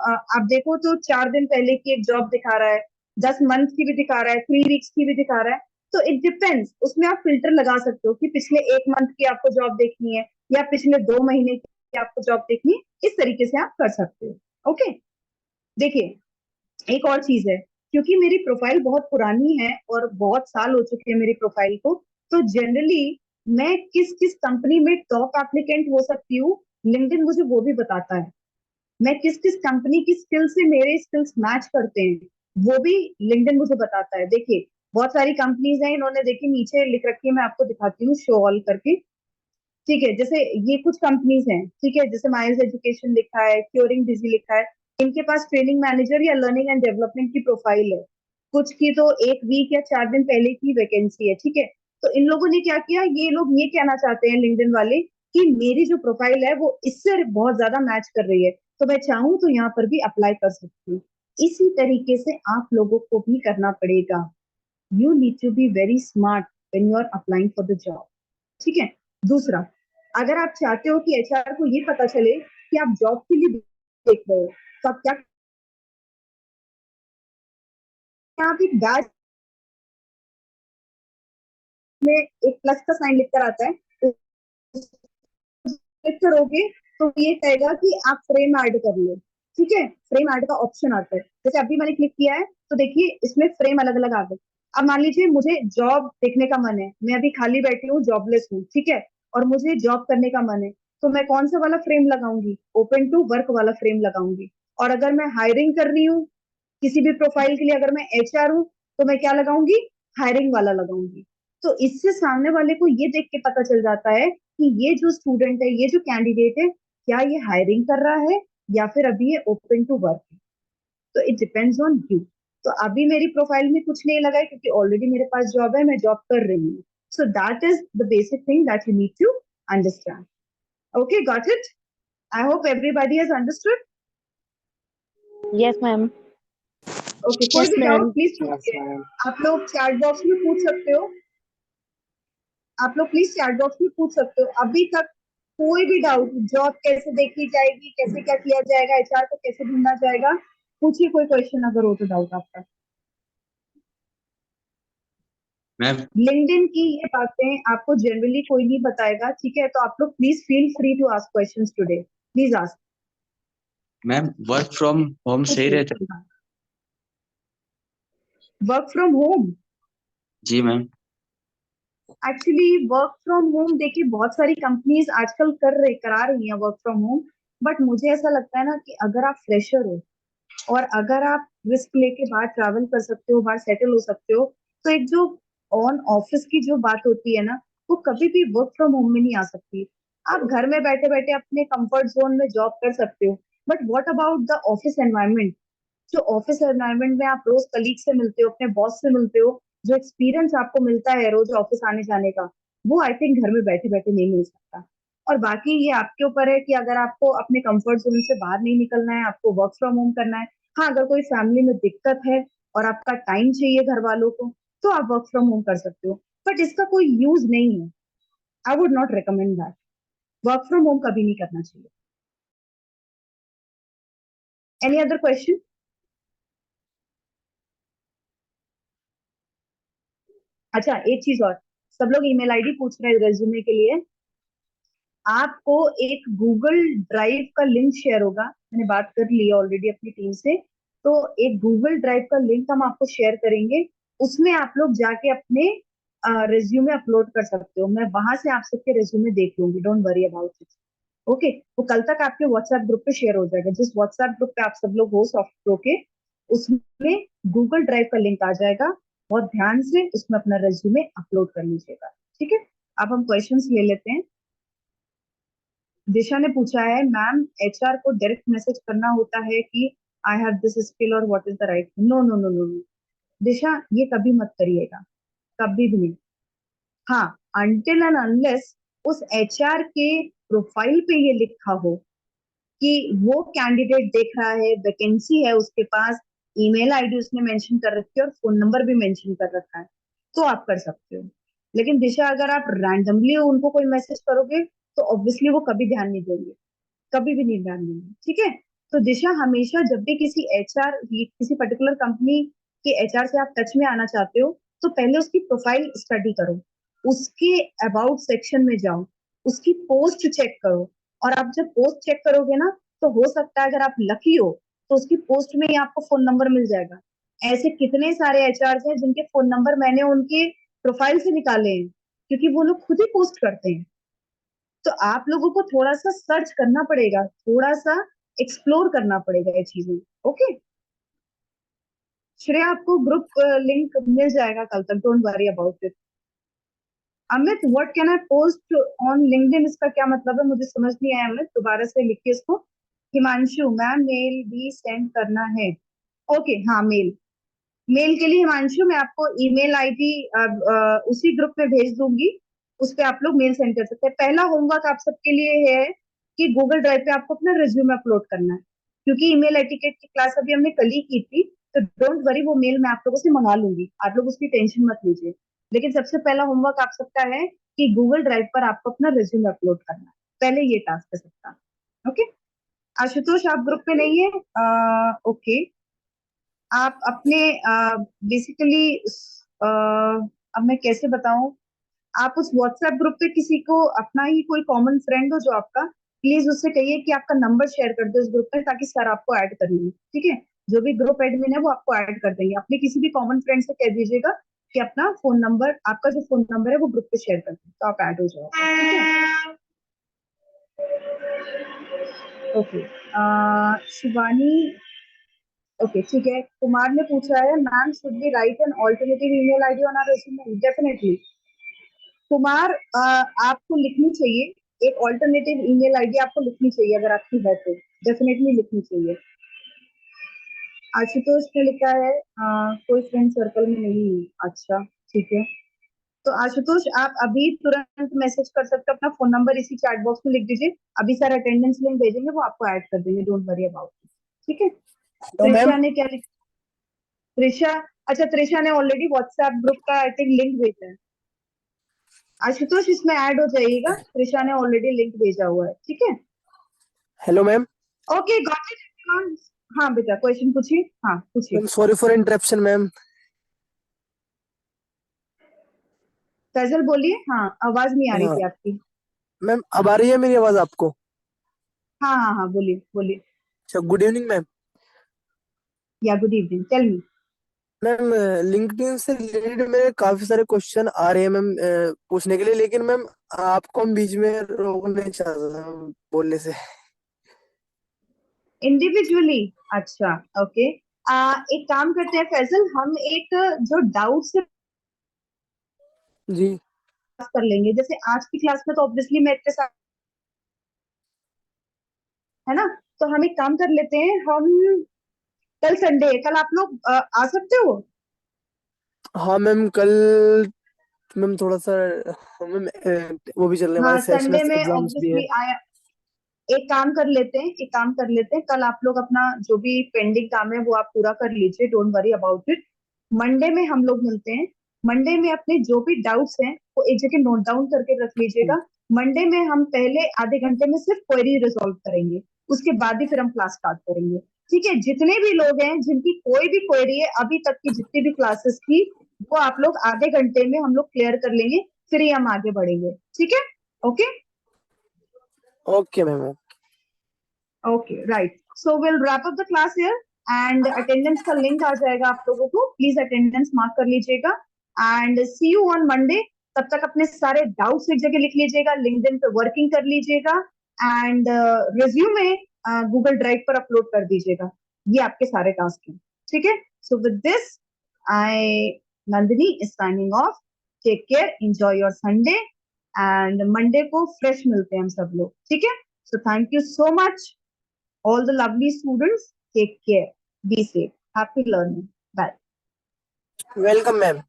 आप देखो तो 4 दिन पहले की एक जॉब दिखा रहा है, 10 मंथ की भी दिखा रहा है, 3 वीक्स की भी दिखा रहा है। तो इट डिपेंड्स, उसमें आप फिल्टर लगा सकते हो कि पिछले 1 मंथ की आपको जॉब देखनी है या पिछले 2 महीने की आपको जॉब देखनी है, इस तरीके से आप कर सकते हो। ओके, देखिए एक और चीज है, क्योंकि मेरी प्रोफाइल बहुत पुरानी है और बहुत साल हो चुके हैं मेरी प्रोफाइल को, तो जनरली मैं किस किस कंपनी में टॉप एप्लीकेंट हो सकती हूँ, लिंक्डइन मुझे वो भी बताता है। मैं किस किस कंपनी की स्किल से मेरे स्किल्स मैच करते हैं, वो भी लिंक्डइन मुझे बताता है। देखिए बहुत सारी कंपनीज हैं, इन्होंने देखिए नीचे लिख रखी है, मैं आपको दिखाती हूँ, शो ऑल करके, ठीक है। जैसे ये कुछ कंपनीज हैं, ठीक है, जैसे माइल्स एजुकेशन लिखा है, क्योरिंग डिजी लिखा है, इनके पास ट्रेनिंग मैनेजर या लर्निंग एंड डेवलपमेंट की प्रोफाइल है। कुछ की तो 1 वीक या 4 दिन पहले की वैकेंसी है, ठीक है। तो इन लोगों ने क्या किया, ये लोग ये कहना चाहते हैं लिंक्डइन वाले कि मेरी जो प्रोफाइल है वो इससे बहुत ज्यादा मैच कर रही है, तो मैं चाहूँ तो यहाँ पर भी अप्लाई कर सकती हूँ। इसी तरीके से आप लोगों को भी करना पड़ेगा। You need to be very smart when you are applying for the job, ठीक है। दूसरा, अगर आप चाहते हो कि एचआर को ये पता चले कि आप जॉब के लिए देख रहे हो, तो आप क्या, आप एक बैच में एक प्लस का साइन लिख कर आता है, क्लिक करोगे तो ये कहेगा कि आप फ्रेम ऐड कर लो, ठीक है। फ्रेम ऐड का ऑप्शन आता है, जैसे अभी मैंने क्लिक किया है, तो देखिए इसमें फ्रेम अलग अलग आ गए। अब मान लीजिए मुझे जॉब देखने का मन है, मैं अभी खाली बैठी हूँ, जॉबलेस हूँ, ठीक है, और मुझे जॉब करने का मन है, तो मैं कौन सा वाला फ्रेम लगाऊंगी? ओपन टू वर्क वाला फ्रेम लगाऊंगी। और अगर मैं हायरिंग कर रही हूँ किसी भी प्रोफाइल के लिए, अगर मैं एचआर हूँ, तो मैं क्या लगाऊंगी? हायरिंग वाला लगाऊंगी। तो इससे सामने वाले को ये देख के पता चल जाता है कि ये जो स्टूडेंट है, ये जो कैंडिडेट है, क्या ये हायरिंग कर रहा है या फिर अभी ये ओपन टू वर्क है। तो इट डिपेंड्स ऑन यू। तो अभी मेरी प्रोफाइल में कुछ नहीं लगा है क्योंकि ऑलरेडी मेरे पास जॉब है, मैं जॉब कर रही हूँ। So that is the basic thing that you need to understand. Okay, got it? I hope everybody has understood.
Yes, ma'am.
Okay, कोई
Yes,
भी
ma'am.
डाउट प्लीज
Yes,
पूछिए।
ma'am.
आप लोग चैट बॉक्स में पूछ सकते हो। आप लोग प्लीज चैट बॉक्स में पूछ सकते हो। अभी तक कोई भी डाउट, जॉब कैसे देखी जाएगी, कैसे क्या किया जाएगा, एचआर को कैसे ढूंढना जाएगा, पूछिए कोई क्वेश्चन अगर हो तो डाउट आपका।
मैम
लिंक्डइन की ये बातें आपको जनरली कोई नहीं बताएगा, ठीक है? तो आप लोग please feel free to ask questions today, please ask.
Ma'am work from home सही रहता है?
वर्क फ्रॉम होम,
जी ma'am.
Actually work from home देखिए बहुत सारी कंपनीज आजकल करा रही हैं वर्क फ्रॉम होम। बट मुझे ऐसा लगता है ना कि अगर आप फ्रेशर हो और अगर आप रिस्क लेके बाहर ट्रैवल कर सकते हो, बाहर सेटल हो सकते हो, तो एक जो ऑन ऑफिस की जो बात होती है ना, वो कभी भी वर्क फ्रॉम होम में नहीं आ सकती। आप घर में बैठे बैठे अपने कंफर्ट जोन में जॉब कर सकते हो, but what about the office environment? जो ऑफिस एनवायरनमेंट में आप रोज कलीग से मिलते हो, अपने बॉस से मिलते हो, जो एक्सपीरियंस आपको मिलता है रोज ऑफिस आने जाने का, वो आई थिंक घर में बैठे बैठे नहीं मिल सकता। और बाकी ये आपके ऊपर है कि अगर आपको अपने कंफर्ट जोन से बाहर नहीं निकलना है, आपको वर्क फ्रॉम होम करना है। हाँ, अगर कोई फैमिली में दिक्कत है और आपका टाइम चाहिए घर वालों को, तो आप वर्क फ्रॉम होम कर सकते हो, बट इसका कोई यूज नहीं है। I would not recommend that. Work from home कभी नहीं करना चाहिए। Any other question? अच्छा, एक चीज और, सब लोग ईमेल आईडी पूछ रहे हैं रेज्यूमे के लिए। आपको एक गूगल ड्राइव का लिंक शेयर होगा, मैंने बात कर ली है ऑलरेडी अपनी टीम से। तो एक गूगल ड्राइव का लिंक हम आपको शेयर करेंगे, उसमें आप लोग जाके अपने रेज्यूमे अपलोड कर सकते हो। मैं वहां से आप सबके रेज्यूमे देख लूंगी, don't worry about it. Okay, वो कल तक आपके व्हाट्सएप ग्रुप पे शेयर हो जाएगा। जिस व्हाट्सएप ग्रुप पे आप सब लोग हो सॉफ्ट प्रो के, उसमें गूगल ड्राइव का लिंक आ जाएगा। बहुत ध्यान से उसमें अपना रेज्यूमे अपलोड कर लीजिएगा, ठीक है? अब हम क्वेश्चंस ले लेते हैं। दिशा ने पूछा है, मैम एचआर को डायरेक्ट मैसेज करना होता है कि आई हैव दिस स्किल और what is the right? No no no no no Disha, ये कभी मत करिएगा, कभी भी नहीं। हाँ, अनटिल एंड अनलेस उस एचआर के प्रोफाइल पे ये लिखा हो कि वो कैंडिडेट देख रहा है, वैकेंसी है उसके पास, ईमेल आईडी उसने मेंशन कर रखी है और फोन नंबर भी मेंशन कर रखा है, तो आप कर सकते हो। लेकिन दिशा, अगर आप रैंडमली उनको कोई मैसेज करोगे तो ऑब्वियसली वो कभी ध्यान नहीं देंगे, कभी भी नहीं ध्यान देंगे, ठीक है? तो दिशा, हमेशा जब भी किसी एचआर, किसी पर्टिकुलर कंपनी के एचआर से आप टच में आना चाहते हो, तो पहले उसकी प्रोफाइल स्टडी करो, उसके अबाउट सेक्शन में जाओ, उसकी पोस्ट चेक करो। और आप जब पोस्ट चेक करोगे ना, तो हो सकता है अगर आप लकी हो तो उसकी पोस्ट में ही आपको फोन नंबर मिल जाएगा। ऐसे कितने सारे एचआर हैं जिनके फोन नंबर मैंने उनके प्रोफाइल से निकाले हैं, क्योंकि वो लोग खुद ही पोस्ट करते हैं। तो आप लोगों को थोड़ा सा सर्च करना पड़ेगा, थोड़ा सा एक्सप्लोर करना पड़ेगा ये चीजें। ओके श्रेया, आपको ग्रुप लिंक मिल जाएगा कल तक, don't worry about it. Amit, what can I post on LinkedIn? इसका क्या मतलब है? मुझे समझ नहीं आया अमित, दोबारा से लिखिए इसको। हिमांशु, मैम मेल भी सेंड करना है। ओके, हाँ, मेल के लिए हिमांशु मैं आपको ईमेल आईडी उसी ग्रुप में भेज दूंगी, उस पर आप लोग मेल सेंड कर सकते हैं। पहला होमवर्क आप सबके लिए है कि गूगल ड्राइव पे आपको अपना रिज्यूम अपलोड करना है, क्योंकि ईमेल एटिकेट की क्लास अभी हमने कल ही की थी, तो डोंट वरी, वो मेल मैं आप लोगों से मंगा लूंगी, आप लोग उसकी टेंशन मत लीजिए। लेकिन सबसे पहला होमवर्क आप सबका है कि गूगल ड्राइव पर आपको अपना रिज्यूम अपलोड करना है, पहले ये टास्क है सबका। ओके, आशुतोष आप ग्रुप में नहीं है? ओके, आप अपने बेसिकली अब मैं कैसे बताऊं, आप उस व्हाट्सएप ग्रुप पे किसी को, अपना ही कोई कॉमन फ्रेंड हो जो आपका, प्लीज उससे कहिए कि आपका नंबर शेयर कर दो इस ग्रुप में, ताकि सर आपको ऐड कर लें, ठीक है? जो भी ग्रुप एडमिन है वो आपको ऐड कर देंगे। अपने किसी भी कॉमन फ्रेंड से कह दीजिएगा कि अपना फोन नंबर, आपका जो फोन नंबर है वो ग्रुप पे शेयर कर दें, तो आप ऐड हो जाओ। ओके, शिवानी, ओके ठीक है। कुमार ने पूछा है, ma'am should be write an alternative email ID on our resume? Definitely Kumar, आपको लिखनी चाहिए एक ऑल्टरनेटिव ईमेल आईडी, आपको लिखनी चाहिए अगर आपकी है तो, डेफिनेटली लिखनी चाहिए। आशुतोष ने लिखा है कोई फ्रेंड सर्कल में नहीं है। अच्छा ठीक है, तो आशुतोष आप अभी तुरंत मैसेज कर सकते हो, अपना फोन नंबर इसी चैट बॉक्स में लिख दीजिए, अभी सर अटेंडेंस लिंक भेजेंगे, वो आपको ऐड कर देंगे, डोंट वरी अबाउट इट। ठीक है, त्रिशा ने क्या लिखा? त्रिशा, अच्छा त्रिशा ने ऑलरेडी व्हाट्सएप ग्रुप का आई थिंक लिंक भेजा है। आशुतोष इसमें ऐड हो जाइएगा, त्रिशा ने ऑलरेडी लिंक भेजा हुआ है। ठीक है,
hello ma'am.
Okay got it. हाँ बेटा, क्वेश्चन पूछिए। हाँ पूछिए।
Sorry for interruption ma'am.
Faizal बोलिए। हाँ, आवाज नहीं आ रही
हाँ।
थी आपकी।
मैम अब आ रही है मेरी आवाज आपको?
हाँ हाँ हाँ, बोलिए बोलिए।
अच्छा, good evening ma'am.
Yeah good evening, tell me.
Ma'am LinkedIn से रिलेटेड मेरे काफी सारे क्वेश्चन आ रहे हैं मैम पूछने के लिए, लेकिन मैम आपको हम बीच में रोकने चाहते हैं बोलने से।
इंडिविजुअली? अच्छा ओके, एक काम करते हैं फैजल, हम एक जो डाउट से
जी।
कर लेंगे, जैसे आज की क्लास में तो ऑब्वियसली मैं इतने सारे, है ना, तो हम एक काम कर लेते हैं, हम कल संडे है, कल आप लोग आ सकते हो?
हाँ मैम कल मैम थोड़ा सा मैम वो भी चल रहे हैं,
हाँ
हमारे
संडे
सेशनल
में
एग्जाम्स भी है।
ऑब्वियसली आया। एक काम कर लेते हैं, एक काम कर लेते हैं, कल आप लोग अपना जो भी पेंडिंग काम है वो आप पूरा कर लीजिए, don't worry about it. Monday में हम लोग मिलते हैं। मंडे में अपने जो भी डाउट्स हैं वो एक जगह नोट डाउन करके रख लीजिएगा। मंडे में हम पहले आधे घंटे में सिर्फ क्वेरी रिजॉल्व करेंगे, उसके बाद ही फिर हम क्लास स्टार्ट करेंगे। ठीक है, जितने भी लोग हैं जिनकी कोई भी क्वेरी है अभी तक की जितनी भी क्लासेस की, वो आप लोग आधे घंटे में हम लोग क्लियर कर लेंगे, फिर ही हम आगे बढ़ेंगे। ठीक है, okay
okay ma'am.
Okay right, so will wrap up the class here, and attendance का लिंक आ जाएगा आप लोगों को, प्लीज अटेंडेंस मार्क कर लीजिएगा, and see you on Monday. तब तक अपने सारे डाउट्स एक जगह लिख लीजिएगा, लिंक्डइन पे वर्किंग कर लीजिएगा, एंड रिज्यूमे गूगल ड्राइव पर अपलोड कर दीजिएगा। ये आपके सारे टास्क हैं। ठीक है, so with this I Nandini is signing off. Take care, enjoy your Sunday, and Monday को फ्रेश मिलते हैं हम सब लोग। ठीक है, so thank you so much all the lovely students. Take care, be safe, happy learning, bye.
Welcome ma'am.